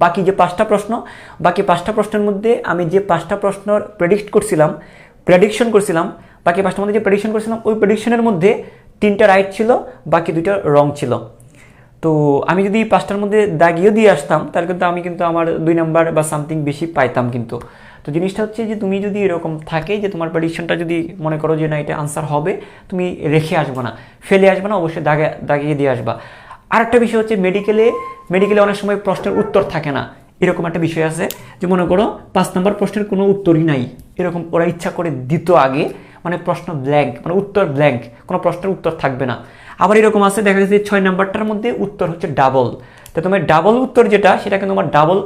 বাকি যে 5টা প্রশ্ন, বাকি 5টা প্রশ্নের মধ্যে আমি যে 5টা প্রশ্ন প্রেডিকশন করছিলাম, বাকি 5টার মধ্যে যে প্রেডিকশন করছিলাম, ওই প্রেডিকশনের মধ্যে 3টা রাইট ছিল, বাকি 2টা রং ছিল। তো আমি যদি 5টার মধ্যে দাগিয়ে দিয়ে আসতাম, তাহলে কিন্তু আমি কিন্তু আমার 2 নাম্বার বা সামথিং বেশি পাইতাম কিন্তু। তো জিনিসটা হচ্ছে যে তুমি যদি এরকম থাকে যে তোমার প্রেডিকশনটা যদি মনে করো যে না এটা আনসার হবে, তুমি রেখে আসবে না, ফেলে আসবে না, অবশ্যই দাগিয়ে দিয়ে আসবা। আরেকটা বিষয় হচ্ছে মেডিকেলে অনেক সময় প্রশ্নের উত্তর থাকে না, এরকম একটা বিষয় আছে যে মনে করো 5 নাম্বার প্রশ্নের কোনো উত্তরই নাই, এরকম ওরা ইচ্ছা করে দিত আগে, মানে প্রশ্ন ব্ল্যাঙ্ক, মানে উত্তর ব্ল্যাঙ্ক, কোনো প্রশ্নের উত্তর থাকবে না। আবার এরকম আছে দেখা গেছে 6 নাম্বারটার মধ্যে উত্তর হচ্ছে ডাবল, তো তোমার ডাবল উত্তর যেটা সেটাকে তোমার ডাবল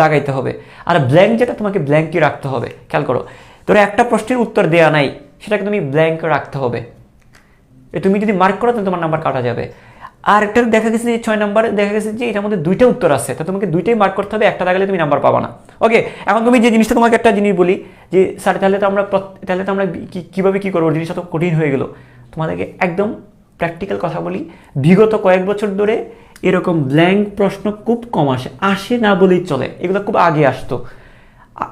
দাগাইতে হবে, আর ব্ল্যাঙ্ক যেটা তোমাকে ব্ল্যাঙ্কই রাখতে হবে। খেয়াল করো, তোর একটা প্রশ্নের উত্তর দেওয়া নাই, সেটাকে তুমি ব্ল্যাঙ্ক রাখতে হবে। তুমি যদি মার্ক করো তাহলে তোমার নাম্বার কাটা যাবে। আর একটা দেখা গেছে যে 6 নাম্বার দেখা গেছে যে এটার মধ্যে 2টা উত্তর আছে, তো তোমাকে 2টাই মার্ক করতে হবে, একটা দাগালে তুমি নাম্বার পাবা না। ওকে, এখন তুমি যে জিনিসটা, তোমাকে একটা জিনিস বলি যে স্যার তাহলে তো আমরা কীভাবে কী করবো, জিনিসটা তো কঠিন হয়ে গেল। তোমাদেরকে একদম প্র্যাকটিক্যাল কথা বলি, বিগত কয়েক বছর ধরে এরকম ব্ল্যাঙ্ক প্রশ্ন খুব কম আসে না বলেই চলে, এগুলো খুব আগে আসতো,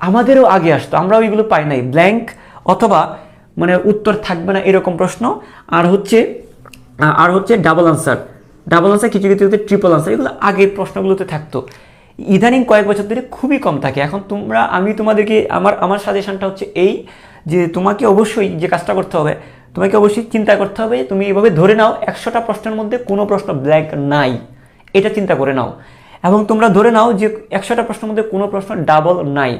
আমাদেরও আগে আসতো, আমরাও এগুলো পাই নাই। ব্ল্যাঙ্ক অথবা মানে উত্তর থাকবে না এরকম প্রশ্ন, আর হচ্ছে ডাবল আনসার কিছু কিছুতে ট্রিপল আনসার, এগুলো আগের প্রশ্নগুলোতে থাকতো। ইদানিং কয়েক বছর ধরে খুবই কম থাকে। এখন আমি তোমাদেরকে আমার সাজেশনটা হচ্ছে এই যে তোমাকে অবশ্যই যে কাজটা করতে হবে, তোমাকে অবশ্যই চিন্তা করতে হবে, তুমি এভাবে ধরে নাও 100টা প্রশ্নের মধ্যে কোনো প্রশ্ন ব্ল্যাঙ্ক নাই, এটা চিন্তা করে নাও। এবং তোমরা ধরে নাও যে 100টা প্রশ্নের মধ্যে কোনো প্রশ্ন ডাবল নাই।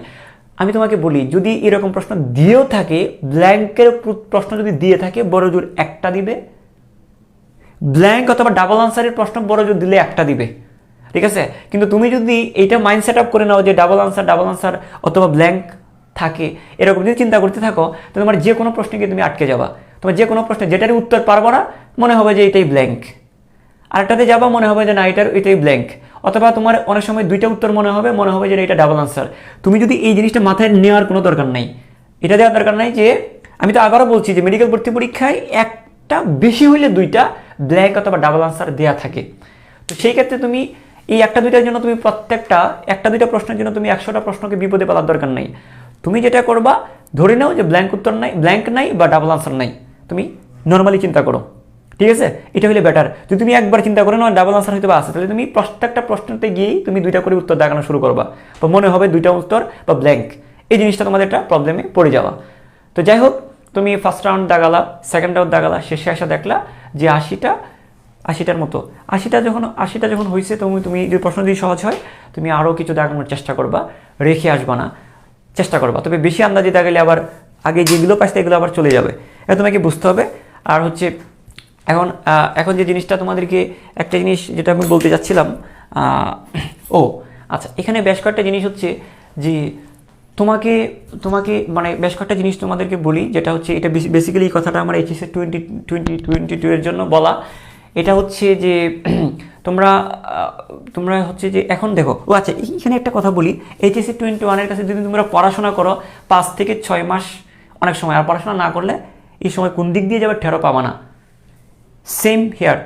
আমি তোমাকে বলি, যদি এরকম প্রশ্ন দিয়েও থাকে, ব্ল্যাঙ্কের প্রশ্ন যদি দিয়ে থাকে, বড় জোর একটা দিবে, ব্ল্যাঙ্ক অথবা ডাবল আনসারের প্রশ্ন বড় জোর দিলে একটা দিবে, ঠিক আছে। কিন্তু তুমি যদি এইটা মাইন্ড সেট আপ করে নাও যে ডাবল আনসার অথবা ব্ল্যাঙ্ক থাকে, এরকম যদি চিন্তা করতে থাকো, তো তোমার যে কোনো প্রশ্নে গিয়ে তুমি আটকে যাবা। তোমার যে কোনো প্রশ্নে যেটারই উত্তর পারবো না, মনে হবে যে এটাই ব্ল্যাঙ্ক, আরেকটাতে যাবা মনে হবে যে না এটাই ব্ল্যাঙ্ক, অথবা তোমার অনেক সময় 2টা উত্তর মনে হবে যে এটা ডাবল আনসার। তুমি যদি এই জিনিসটা মাথায় নেওয়ার কোনো দরকার নাই, এটা দেওয়ার দরকার নাই যে, আমি তো আবারও বলছি যে মেডিকেল ভর্তি পরীক্ষায় একটা বেশি হইলে 2টা ব্ল্যাঙ্ক অথবা ডাবল আনসার দেওয়া থাকে। তো সেই ক্ষেত্রে তুমি এই একটা 2টার জন্য তুমি প্রত্যেকটা একটা 2টা প্রশ্নের জন্য তুমি 100টা প্রশ্নকে বিপদে ফেলার দরকার নাই। তুমি যেটা করবা, ধরে নাও যে ব্ল্যাঙ্ক নাই বা ডাবল আনসার নাই, তুমি নর্মালি চিন্তা করো, ঠিক আছে। এটা হলে বেটার। যদি তুমি একবার চিন্তা করে নাও ডাবল আনসার হয়তো আছে, তাহলে তুমি প্রত্যেকটা প্রশ্নতে গিয়েই তুমি 2টা করে উত্তর দেখানো শুরু করবা, বা মনে হবে 2টা উত্তর বা ব্ল্যাঙ্ক, এই জিনিসটা তোমাদের একটা প্রবলেমে পড়ে যাওয়া। তো যাই হোক, তুমি ফার্স্ট রাউন্ড দাগালা, সেকেন্ড রাউন্ড দাগালা, শেষে আসা দেখলা যে 80টার মতো 80টা যখন হয়েছে, তুমি যদি প্রশ্ন যদি সহজ হয়, তুমি আরও কিছু দাগানোর চেষ্টা করবা, রেখে আসবা না, চেষ্টা করবা। তবে বেশি আন্দাজে দাগালে আবার আগে যেগুলো পাইছে এগুলো আবার চলে যাবে, এটা তোমাকে বুঝতে হবে। আর হচ্ছে এখন যে জিনিসটা তোমাদেরকে একটা জিনিস যেটা আমি বলতে যাচ্ছিলাম, আচ্ছা, এখানে বেশ কয়েকটা জিনিস হচ্ছে যে তোমাকে মানে বেশ কয়েকটা জিনিস তোমাদেরকে বলি, যেটা হচ্ছে এটা বেসিক্যালি এই কথাটা আমার এইচএসসি 2022 এর জন্য বলা। এটা হচ্ছে যে তোমরা হচ্ছে যে এখন দেখো, আচ্ছা এখানে একটা কথা বলি, এইচএসসি 21 কাছে যদি তোমরা পড়াশোনা করো 5 থেকে 6 মাস অনেক সময়, আর পড়াশোনা না করলে এই সময় কোন দিক দিয়ে যাবে ঠেরো পাবা না। সেম হেয়ার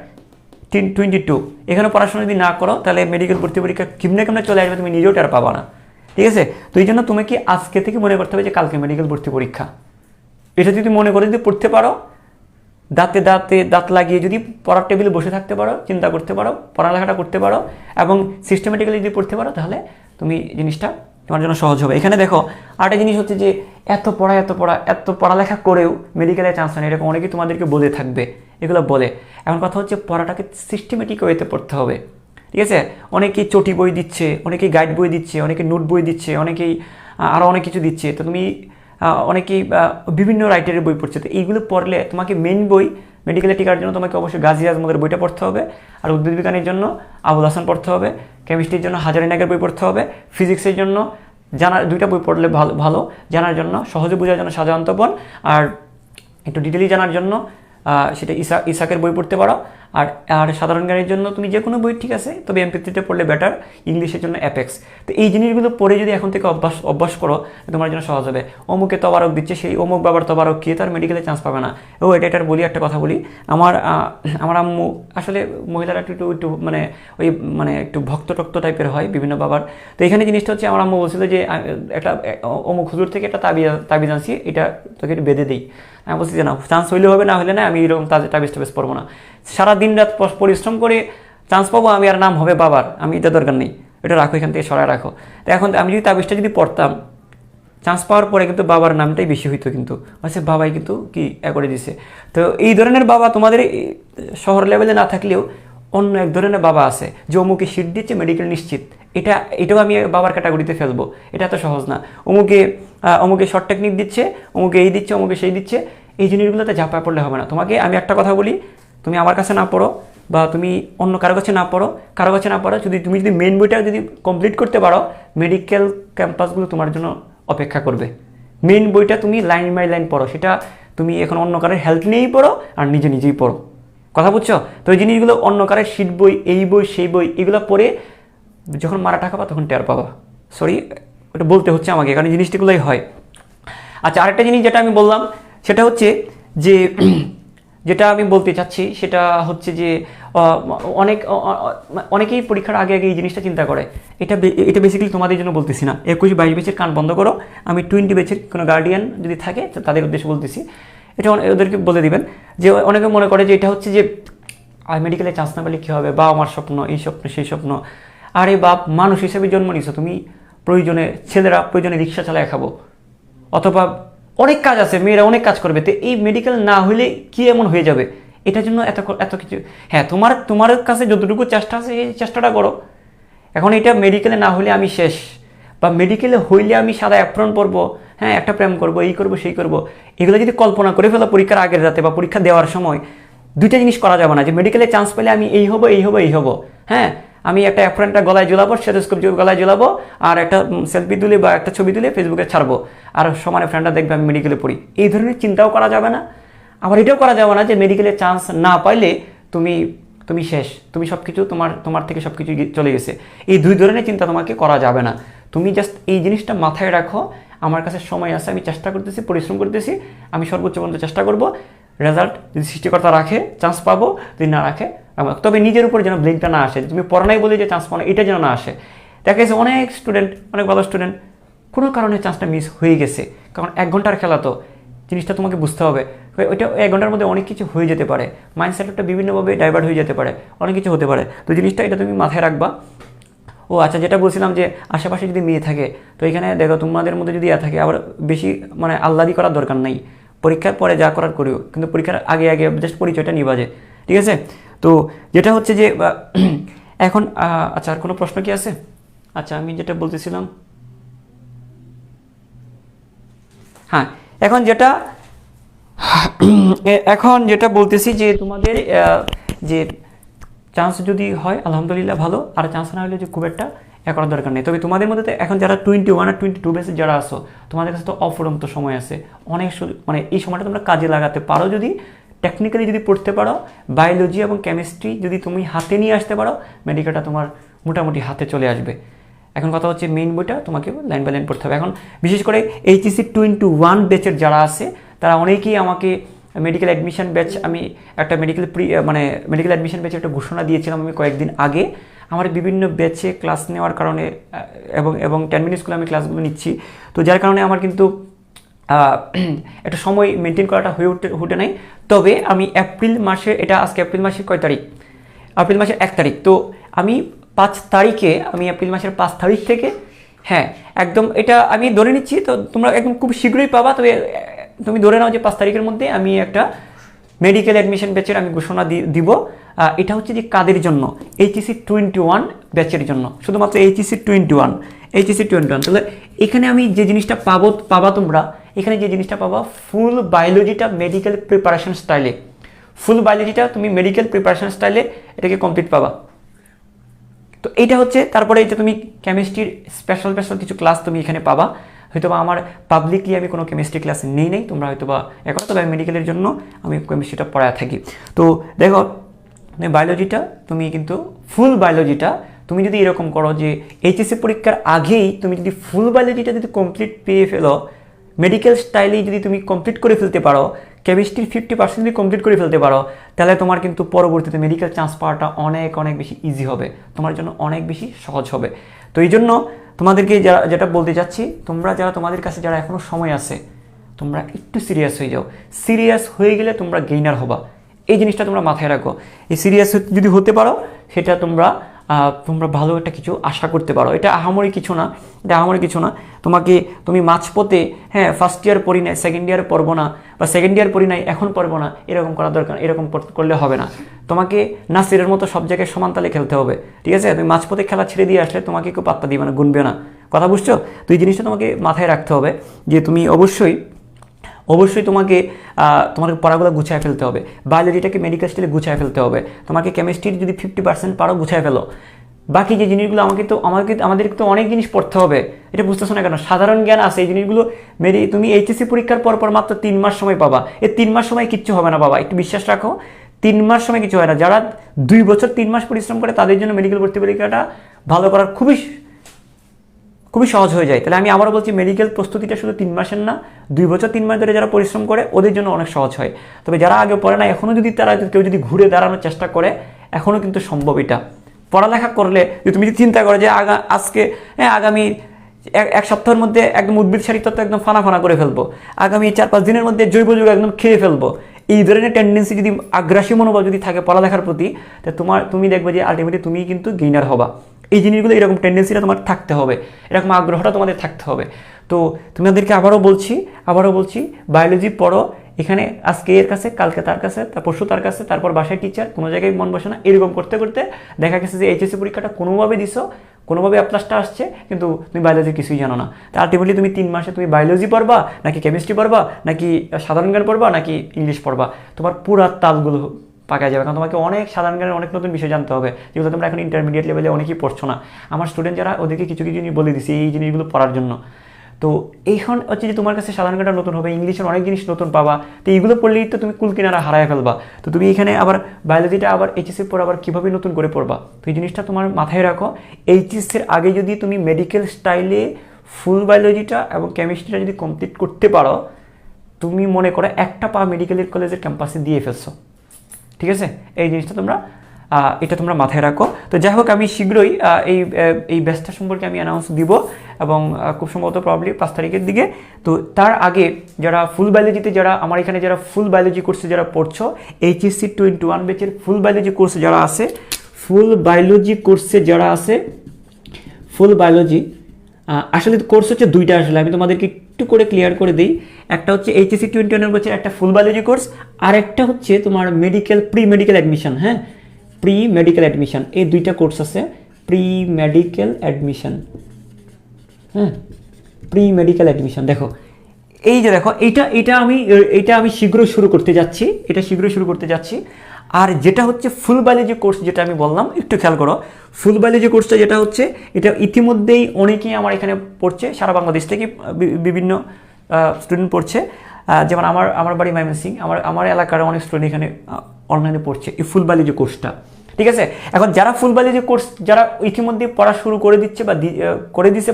22, এখানে পড়াশোনা যদি না করো, তাহলে মেডিকেল ভর্তি পরীক্ষা কেমনে চলে আসবে তুমি নিজেও টের পাবা না, ঠিক আছে। তো এই জন্য তুমি কি আজকে থেকে মনে করতে হবে যে কালকে মেডিকেল ভর্তি পরীক্ষা, এটা যদি মনে করে যদি পড়তে পারো, দাঁত লাগিয়ে যদি পড়ার টেবিলে বসে থাকতে পারো, চিন্তা করতে পারো, পড়ালেখাটা করতে পারো এবং সিস্টেমেটিক্যালি যদি পড়তে পারো, তাহলে তুমি জিনিসটা তোমার জন্য সহজ হবে। এখানে দেখো আরেকটা জিনিস হচ্ছে যে এত পড়ালেখা করেও মেডিকেলে চান্স হয় না, এরকম অনেকেই তোমাদেরকে বলে থাকবে, এগুলো বলে। এখন কথা হচ্ছে পড়াটাকে সিস্টেমেটিক ওয়েতে পড়তে হবে, ঠিক আছে। অনেকেই চটি বই দিচ্ছে, অনেকেই গাইড বই দিচ্ছে, অনেকে নোট বই দিচ্ছে, অনেকেই আরও অনেক কিছু দিচ্ছে। তো তুমি অনেকেই বিভিন্ন রাইটারের বই পড়ছে। তো এইগুলো পড়লে তোমাকে মেন বই মেডিকেলে টিকার জন্য তোমাকে অবশ্যই গাজী আজমলের বইটা পড়তে হবে, আর উদ্ভিদ বিজ্ঞানের জন্য আবুল হাসান পড়তে হবে, কেমিস্ট্রির জন্য হাজারি নাগের বই পড়তে হবে, ফিজিক্সের জন্য জানার 2টা বই পড়লে ভালো জানার জন্য, সহজে বোঝার জন্য শাহজাহান তপন, আর একটু ডিটেলি জানার জন্য সেটা ইসাকের বই পড়তে পারো। আর সাধারণ জ্ঞানের জন্য তুমি যে কোনো বই ঠিক আছে, তবে এমপি3তে পড়লে বেটার, ইংলিশের জন্য অ্যাপেক্স। তো এই জিনিসগুলো পড়ে যদি এখন থেকে অভ্যাস করো, তোমার জন্য সহজ হবে। অমুকে তবারক দিচ্ছে, সেই অমুক বাবার তবারক খেয়ে তার মেডিকেলে চান্স পাবে না। এটার বলি একটা কথা বলি, আমার আম্মু আসলে মহিলারা একটু মানে একটু ভক্ত টাইপের হয় বিভিন্ন বাবার। তো এখানে জিনিসটা হচ্ছে, আমার আম্মু বলছিল যে একটা অমুক হুজুর থেকে একটা তাবিজ আনছি, এটা তোকে একটু বেঁধে দিই। আমি বলছি যে না, চান্স হইলে হবে, না হলে না, আমি এরকম তাবিজ পড়বো না। সারা দিন রাত পরিশ্রম করে চান্স পাবো আমি, আর নাম হবে বাবার, আমি এটা দরকার নেই, এটা রাখো, এখান থেকে সরায় রাখো। তো এখন আমি যদি তাবিজটা যদি পড়তাম, চান্স পাওয়ার পরে কিন্তু বাবার নামটাই বেশি হইতো, কিন্তু আচ্ছা বাবাই কিন্তু কি করে দিছে। তো এই ধরনের বাবা তোমাদের শহর লেভেলে না থাকলেও অন্য এক ধরনের বাবা আছে, যে অমুকে সিট দিচ্ছে মেডিকেল নিশ্চিত, এটাও আমি বাবার ক্যাটাগরিতে ফেলবো। এটা এত সহজ না। অমুকে শর্ট টেকনিক দিচ্ছে, অমুকে এই দিচ্ছে, অমুকে সেই দিচ্ছে, এই জিনিসগুলোতে ঝাঁপায় পড়লে হবে না। তোমাকে আমি একটা কথা বলি, তুমি আমার কাছে না পড়ো বা তুমি অন্য কারো কাছে না পড়ো, তুমি যদি মেন বইটা যদি কমপ্লিট করতে পারো, মেডিকেল ক্যাম্পাসগুলো তোমার জন্য অপেক্ষা করবে। মেন বইটা তুমি লাইন বাই লাইন পড়ো, সেটা তুমি এখন অন্য কারোর হেল্প নিয়েই পড়ো আর নিজেই পড়ো। কথা বুঝছো? তো এই জিনিসগুলো অন্য কারোর শীট বই, এই বই, সেই বই, এগুলো পড়ে যখন মারা টাকা পাবা তখন টের পাবা। সরি, ওটা বলতে হচ্ছে আমাকে, কারণ জিনিসগুলোই হয়। আচ্ছা, আরেকটা জিনিস যেটা আমি বললাম, সেটা হচ্ছে যে যেটা আমি বলতে চাচ্ছি সেটা হচ্ছে যে অনেকেই পরীক্ষার আগে এই জিনিসটা চিন্তা করে। এটা বেসিক্যালি তোমাদের জন্য বলতেছি না। 21-22 ব্যাচের কান বন্ধ করো। আমি 20 ব্যাচের কোনো গার্ডিয়ান যদি থাকে তাদের উদ্দেশ্যে বলতেছি, এটা ওদেরকে বলে দিবেন যে অনেকে মনে করে যে এটা হচ্ছে যে মেডিকেলে চান্স না পেলে কী হবে, বা আমার স্বপ্ন, এই স্বপ্ন, সেই স্বপ্ন। আরে বাপ, মানুষ হিসেবে জন্ম নিছো তুমি, ছেলেরা প্রয়োজনে রিক্সা চালায় খাবো, অথবা অনেক কাজ আছে, মেয়েরা অনেক কাজ করবে। তো এই মেডিকেল না হলে কি এমন হয়ে যাবে, এটার জন্য এত কিছু। হ্যাঁ, তোমার কাছে যতটুকু চেষ্টা আছে এই চেষ্টাটা করো। এখন এটা মেডিকেলে না হলে আমি শেষ, বা মেডিকেলে হইলে আমি সাদা অ্যাপ্রন পরবো, হ্যাঁ একটা প্রেম করবো, এই করবো সেই করবো, এগুলো যদি কল্পনা করে ফেলো পরীক্ষার আগের রাতে বা পরীক্ষা দেওয়ার সময়, দুইটা জিনিস করা যাবে না। যে মেডিকেলে চান্স পেলে আমি এই হবো, হ্যাঁ আমি একটা অ্যাপ্রনটা গলায় ঝোলাবো, স্টেথোস্কোপ গলায় ঝোলাবো, আর একটা সেলফি তুলে বা একটা ছবি তুলে ফেসবুকে ছাড়বো, আর সমানে ফ্রেন্ডরা দেখবে আমি মেডিকেলে পড়ি। এই ধরনের চিন্তাও করা যাবে না। আবার এটাও করা যাবে না যে মেডিকেলে চান্স না পাইলে তুমি শেষ, তুমি সব কিছু তোমার থেকে সব কিছু চলে গেছে। এই দুই ধরনের চিন্তা তোমাকে করা যাবে না। তুমি জাস্ট এই জিনিসটা মাথায় রাখো, আমার কাছে সময় আছে, আমি চেষ্টা করতেছি, পরিশ্রম করতেছি, আমি সর্বোচ্চ পর্যন্ত চেষ্টা করব। রেজাল্ট যদি সৃষ্টিকর্তা রাখে চান্স পাবো, যদি না রাখে, তবে নিজের উপর যেন ব্লেমটা না আসে, তুমি পড়া নাই বলে যে চান্স পাও না, এটা যেন না আসে। দেখা গেছে অনেক ভালো স্টুডেন্ট কোনো কারণে চান্সটা মিস হয়ে গেছে, কারণ 1 ঘন্টার খেলা, তো জিনিসটা তোমাকে বুঝতে হবে। ওইটা 1 ঘন্টার মধ্যে অনেক কিছু হয়ে যেতে পারে, মাইন্ডসেটটা বিভিন্নভাবে ডাইভার্ট হয়ে যেতে পারে, অনেক কিছু হতে পারে। তো জিনিসটা এটা তুমি মাথায় রাখবা। আচ্ছা, যেটা বলছিলাম যে আশেপাশে যদি মেয়ে থাকে, তো এখানে দেখো তোমাদের মধ্যে যদি থাকে, আবার বেশি আহ্লাদি করার দরকার নেই, পরীক্ষার পরে যা করার করিও, কিন্তু পরীক্ষার আগে জাস্ট পরিচয়টা নিবা যে, ঠিক আছে? তো যেটা হচ্ছে যে এখন আচ্ছা, আর কোনো প্রশ্ন কি আছে? আচ্ছা, আমি যেটা বলতেছিলাম, হ্যাঁ এখন যেটা বলতেছি যে তোমাদের যে চান্স যদি হয় আলহামদুলিল্লাহ ভালো, আর চান্স না হলে যে খুব একটা করার দরকার নেই। তবে তোমাদের মধ্যে তো এখন যারা 21 আর 22 ব্যাচে যারা আসো, তোমাদের কাছে তো অফুরন্ত সময় আছে, অনেক এই সময়টা তোমরা কাজে লাগাতে পারো। যদি টেকনিক্যালি যদি পড়তে পারো, বায়োলজি এবং কেমিস্ট্রি যদি তুমি হাতে নিয়ে আসতে পারো, মেডিকেলটা তোমার মোটামুটি হাতে চলে আসবে। এখন কথা হচ্ছে মেইন বইটা তোমাকে লাইন বাই লাইন পড়তে হবে। এখন বিশেষ করে এইচএসসি 2-1 ব্যাচের যারা আছে, তারা অনেকেই আমাকে মেডিকেল অ্যাডমিশন ব্যাচ, আমি একটা মেডিকেল অ্যাডমিশন ব্যাচে একটা ঘোষণা দিয়েছিলাম আমি কয়েকদিন আগে। আমার বিভিন্ন ব্যাচে ক্লাস নেওয়ার কারণে এবং 10 মিনিট স্কুলে আমি ক্লাসগুলো নিচ্ছি, তো যার কারণে আমার কিন্তু একটা সময় মেনটেন করাটা হয়ে উঠে নাই। তবে আমি এপ্রিল মাসে, এটা আজকে এপ্রিল মাসের কয় তারিখ? এপ্রিল মাসের 1 তারিখ। তো আমি 5 তারিখে, আমি এপ্রিল মাসের 5 তারিখ থেকে, হ্যাঁ একদম এটা আমি ধরে নিচ্ছি, তো তোমরা একদম খুব শীঘ্রই পাবা। তবে তুমি ধরে নাও যে 5 তারিখের মধ্যে আমি একটা মেডিকেল অ্যাডমিশন ব্যাচের আমি ঘোষণা দিব। এটা হচ্ছে যে কাদের জন্য? এইচএসসি 21 ব্যাচের জন্য, শুধুমাত্র এইচএসসি 21। তাহলে এখানে আমি যে জিনিসটা পাবা তোমরা, এখানে যে জিনিসটা পাবা ফুল বায়োলজিটা মেডিকেল প্রিপারেশন স্টাইলে, ফুল বায়োলজিটা তুমি মেডিকেল প্রিপারেশন স্টাইলে এটাকে কমপ্লিট পাবা। তো এইটা হচ্ছে, তারপরে এটা তুমি কেমিস্ট্রির স্পেশাল কিছু ক্লাস তুমি এখানে পাবা। হয়তো বা আমার পাবলিকলি আমি কোনো কেমিস্ট্রি ক্লাস নেই, তোমরা হয়তো বা এখন, তবে আমি মেডিকেলের জন্য আমি কেমিস্ট্রিটা পড়ায় থাকি। তো দেখো বায়োলজিটা তুমি কিন্তু ফুল বায়োলজিটা তুমি যদি এরকম করো যে এইচএসসি পরীক্ষার আগেই তুমি যদি ফুল বায়োলজিটা যদি কমপ্লিট পেয়ে ফেলো, মেডিকেল স্টাইলেই যদি তুমি কমপ্লিট করে ফেলতে পারো, কেমিস্ট্রির 50% যদি কমপ্লিট করে ফেলতে পারো, তাহলে তোমার কিন্তু পরবর্তীতে মেডিকেল চান্স পাওয়াটা অনেক বেশি ইজি হবে, তোমার জন্য অনেক বেশি সহজ হবে। তো এই জন্য তোমাদেরকে যেটা বলতে চাচ্ছি, তোমাদের কাছে যারা এখনও সময় আছে, তোমরা একটু সিরিয়াস হয়ে যাও। সিরিয়াস হয়ে গেলে তোমরা গেইনার হবা, এই জিনিসটা তোমরা মাথায় রাখো। এই সিরিয়াস যদি হতে পারো, সেটা তোমরা ভালো একটা কিছু আশা করতে পারো। এটা আহামরি কিছু না, তুমি মাঝপথে ফার্স্ট ইয়ার পড়ি নাই, সেকেন্ড ইয়ার পড়বো না, বা সেকেন্ড ইয়ার পড়ি নাই এখন পড়বো না, এরকম করা দরকার, এরকম করলে হবে না। তোমাকে নাসিরের মতো সব জায়গায় সমান তালে খেলতে হবে, ঠিক আছে? তুমি মাঝপথে খেলা ছেড়ে দিয়ে আসলে তোমাকে কেউ পাত্তা দিবে না, গুনবে না, কথা বুঝছো? তো এই জিনিসটা তোমাকে মাথায় রাখতে হবে যে তুমি অবশ্যই তোমাকে পড়াগুলো গুছায় ফেলতে হবে, বায়োলজিটাকে মেডিকেল স্টাইলে গুছায় ফেলতে হবে। তোমাকে কেমিস্ট্রির যদি 50% পারো গুছায় ফেলো, বাকি যে জিনিসগুলো আমাদের তো অনেক জিনিস পড়তে হবে, এটা বুঝতেছো না কেন? সাধারণ জ্ঞান আছে, এই জিনিসগুলো তুমি এইচএসসি পরীক্ষার পর মাত্র 3 মাস সময় পাবা। এই 3 মাস সময় কিচ্ছু হবে না বাবা, একটু বিশ্বাস রাখো, 3 মাস সময় কিছু হয় না। যারা 2 বছর 3 মাস পরিশ্রম করে, তাদের জন্য মেডিকেল ভর্তি পরীক্ষাটা ভালো করার খুবই সহজ হয়ে যায়। তাহলে আমি আবারও বলছি, মেডিকেল প্রস্তুতিটা শুধু 3 মাসের না, 2 বছর 3 মাস ধরে যারা পরিশ্রম করে, ওদের জন্য অনেক সহজ হয়। তবে যারা আগে পড়ে না, এখনও যদি কেউ যদি ঘুরে দাঁড়ানোর চেষ্টা করে, এখনও কিন্তু সম্ভব। এটা পড়ালেখা করলে তুমি যদি চিন্তা করো যে আগামী এক সপ্তাহের মধ্যে একদম উদ্ভিদ সারিতত্ত্ব একদম ফানা করে ফেলবো, আগামী 4-5 দিনের মধ্যে জৈব যুগ একদম খেয়ে ফেলবো, এই ধরনের টেন্ডেন্সি যদি, আগ্রাসী মনোভাব যদি থাকে পড়ালেখার প্রতি, তো তুমি দেখবে যে আলটিমেটলি তুমি কিন্তু গেইনার হবা। এই জিনিসগুলো, এরকম টেন্ডেন্সিটা তোমার থাকতে হবে, এরকম আগ্রহটা তোমাদের থাকতে হবে। তো তোমাদেরকে আবারও বলছি বায়োলজি পড়ো, এখানে আজকে এর কাছে, কালকে তার কাছে, পরশু তার কাছে, তারপর বাসায় টিচার, কোনো জায়গায় মন বসে না। এরকম করতে দেখা গেছে যে এইচএসসি পরীক্ষাটা কোনোভাবে দিছো, কোনোভাবে প্লাসটা আসছে, কিন্তু তুমি বায়োলজি কিছুই জানো না। তা আলটিমেটলি তুমি 3 মাসে তুমি বায়োলজি পড়বা, নাকি কেমিস্ট্রি পড়বা, নাকি সাধারণ জ্ঞান পড়বা, নাকি ইংলিশ পড়বা, তোমার পুরা তালগুলো পাকা যাবে। কারণ তোমাকে অনেক সাধারণ জ্ঞানের অনেক নতুন বিষয় জানতে হবে, যেগুলো তোমরা এখন ইন্টারমিডিয়েট লেভেলে অনেকেই পড়ছো না। আমার স্টুডেন্ট যারা, ওদেরকে কিছু জিনিস বলে দিছি এই জিনিসগুলো পড়ার জন্য। তো এইখন হচ্ছে যে তোমার কাছে সাধারণ জ্ঞানটা নতুন হবে, ইংলিশের অনেক জিনিস নতুন পাবা। তো এইগুলো পড়লেই তো তুমি কুল কিনারা হারায় ফেলবা। তো তুমি এখানে আবার বায়োলজিটা আবার এইচএসসির পর আবার কীভাবে নতুন করে পড়বা, তো এই জিনিসটা তোমার মাথায় রাখো। এইচএসসির আগে যদি তুমি মেডিকেল স্টাইলে ফুল বায়োলজিটা এবং কেমিস্ট্রিটা যদি কমপ্লিট করতে পারো, তুমি মনে করো একটা পা মেডিকেল কলেজের ক্যাম্পাসে দিয়ে ফেলছো, ঠিক আছে? এই জিনিসটা তোমরা মাথায় রাখো। তো যাই হোক, আমি শীঘ্রই এই ব্যাচটা সম্পর্কে আমি অ্যানাউন্স দিব, এবং খুব সম্ভবত প্রবলি 5 তারিখের দিকে। তো তার আগে যারা ফুল বায়োলজিতে, আমার এখানে যারা ফুল বায়োলজি কোর্সে যারা পড়ছো, এইচএসসি 21 ব্যাচের ফুল বায়োলজি কোর্সে যারা আছে, ফুল বায়োলজি আসলে কোর্স হচ্ছে 2টা। আসলে আমি তোমাদেরকে একটু করে ক্লিয়ার করে দিই। একটা হচ্ছে এইচএসসি 21 ব্যাচের একটা ফুল বায়োলজি কোর্স, আর একটা হচ্ছে তোমার pre medical admission. Pre medical admission, এই 2টা কোর্স আছে। প্রি মেডিকেল অ্যাডমিশন দেখো, এই যে দেখো, এইটা আমি শীঘ্রই শুরু করতে যাচ্ছি। আর যেটা হচ্ছে ফুল বায়োলজি কোর্স, যেটা আমি বললাম, একটু খেয়াল করো, ফুল বায়োলজি কোর্সটা যেটা হচ্ছে, এটা ইতিমধ্যেই অনেকেই আমার এখানে পড়ছে, সারা বাংলাদেশ থেকে বিভিন্ন স্টুডেন্ট পড়ছে। যেমন আমার বাড়ি ময়মনসিংহ, আমার এলাকার অনেক স্টুডেন্ট এখানে অনলাইনে পড়ছে এই ফুল বায়োলজি কোর্সটা, ঠিক আছে? এখন যারা ফুল বায়োলজি কোর্স যারা ইতিমধ্যে পড়া শুরু করে দিচ্ছে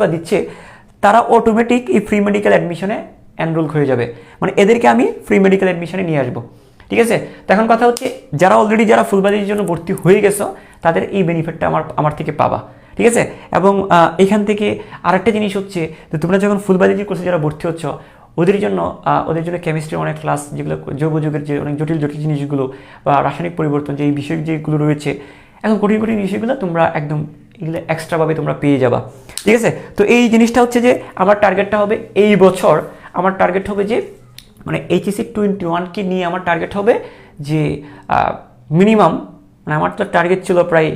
বা দিচ্ছে, তারা অটোমেটিক এই ফ্রি মেডিকেল অ্যাডমিশনে এনরোল হয়ে যাবে। মানে এদেরকে আমি ফ্রি মেডিকেল অ্যাডমিশনে নিয়ে আসবো, ঠিক আছে? তো এখন কথা হচ্ছে, যারা ফুল বায়োলজির জন্য ভর্তি হয়ে গেছো, তাদের এই বেনিফিটটা আমার থেকে পাবা, ঠিক আছে? এবং এখান থেকে আরেকটা জিনিস হচ্ছে যে, তোমরা যখন ফুল বায়োলজি কোর্সে যারা ভর্তি হচ্ছ, ওদের জন্য কেমিস্ট্রির অনেক ক্লাস, যেগুলো জৈব যুগের যে অনেক জটিল জিনিসগুলো, বা রাসায়নিক পরিবর্তন, যে এই বিষয় যেগুলো রয়েছে, এখন কঠিন বিষয়গুলো তোমরা একদম এগুলো এক্সট্রাভাবে তোমরা পেয়ে যাবা, ঠিক আছে? তো এই জিনিসটা হচ্ছে যে, আমার টার্গেটটা হবে এই বছর, আমার টার্গেট হবে যে, মানে এইচএসসি 21কে নিয়ে আমার টার্গেট হবে যে মিনিমাম, মানে আমার তো টার্গেট ছিল প্রায়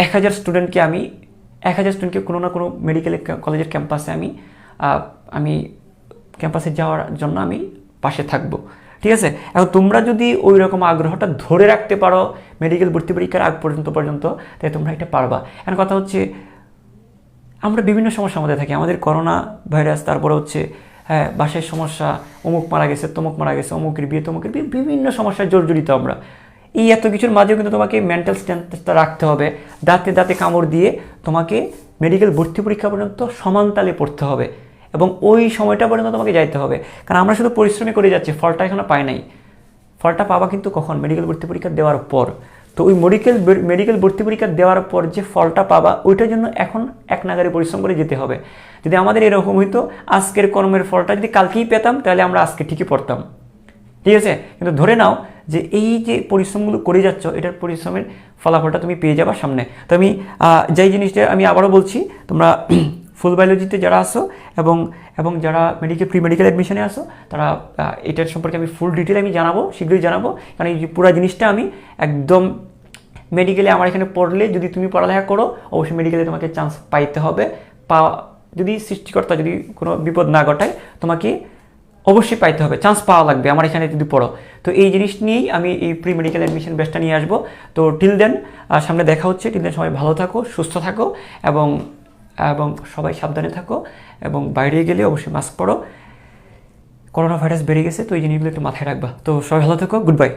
1000 স্টুডেন্টকে কোনো না কোনো মেডিকেল কলেজের ক্যাম্পাসে আমি ক্যাম্পাসে যাওয়ার জন্য আমি পাশে থাকবো। ঠিক আছে, এখন তোমরা যদি ওই রকম আগ্রহটা ধরে রাখতে পারো মেডিকেল ভর্তি পরীক্ষার আগ পর্যন্ত তাই তোমরা এটা পারবা। এখন কথা হচ্ছে আমরা বিভিন্ন সমস্যার মধ্যে থাকি, আমাদের করোনা ভাইরাস, তারপরে হচ্ছে হ্যাঁ বাসায় সমস্যা, অমুক মারা গেছে, তমুক মারা গেছে, অমুকের বিয়ে, তমুকের বিয়ে, বিভিন্ন সমস্যায় জর্জরিত আমরা। এই এত কিছুর মাঝেও কিন্তু তোমাকে মেন্টাল স্ট্রেংথটা রাখতে হবে, দাঁতে দাঁতে কামড় দিয়ে তোমাকে মেডিকেল ভর্তি পরীক্ষা পর্যন্ত সমান তালে পড়তে হবে এবং ওই সময়টা পর্যন্ত তোমাকে যাইতে হবে। কারণ আমরা শুধু পরিশ্রমই করে যাচ্ছি, ফলটা এখনো পাই নাই। ফলটা পাবা কিন্তু কখন? মেডিকেল ভর্তি পরীক্ষা দেওয়ার পর। তো ওই মেডিকেল ভর্তি পরীক্ষা দেওয়ার পর যে ফলটা পাবা ওইটার জন্য এখন এক নাগারে পরিশ্রম করে যেতে হবে। যদি আমাদের এরকম হইতো আজকের কর্মের ফলটা যদি কালকেই পেতাম তাহলে আমরা আজকে ঠিকই পড়তাম। ঠিক আছে, কিন্তু ধরে নাও যে এই যে পরিশ্রমগুলো করে যাচ্ছ এটার পরিশ্রমের ফলাফলটা তুমি পেয়ে যাবা সামনে। তো আমি যেই জিনিসটা আমি আবারও বলছি, তোমরা ফুল বায়োলজিতে যারা আসো এবং যারা প্রি মেডিকেল অ্যাডমিশনে আসো তারা এটার সম্পর্কে আমি ফুল ডিটেল আমি জানাবো, শীঘ্রই জানাবো। কারণ এই যে পুরো জিনিসটা আমি একদম মেডিকেলে আমার এখানে পড়লে যদি তুমি পড়ালেখা করো অবশ্যই মেডিকেলে তোমাকে চান্স পাইতে হবে। যদি সৃষ্টিকর্তা যদি কোনো বিপদ না ঘটায় তোমাকে অবশ্যই পাইতে হবে, চান্স পাওয়া লাগবে আমার এখানে যদি পড়ো। তো এই জিনিস নিয়েই আমি এই প্রি মেডিকেল অ্যাডমিশন ব্যাচটা নিয়ে আসবো। তো টিল দেন সামনে দেখা হচ্ছে। টিল দেন সবাই ভালো থাকো, সুস্থ থাকো এবং সবাই সাবধানে থাকো এবং বাইরে গেলে অবশ্যই মাস্ক পরো। করোনা ভাইরাস বেড়ে গেছে, তো এই জিনিসগুলো একটু মাথায় রাখবা। তো সবাই ভালো থাকো, গুড বাই।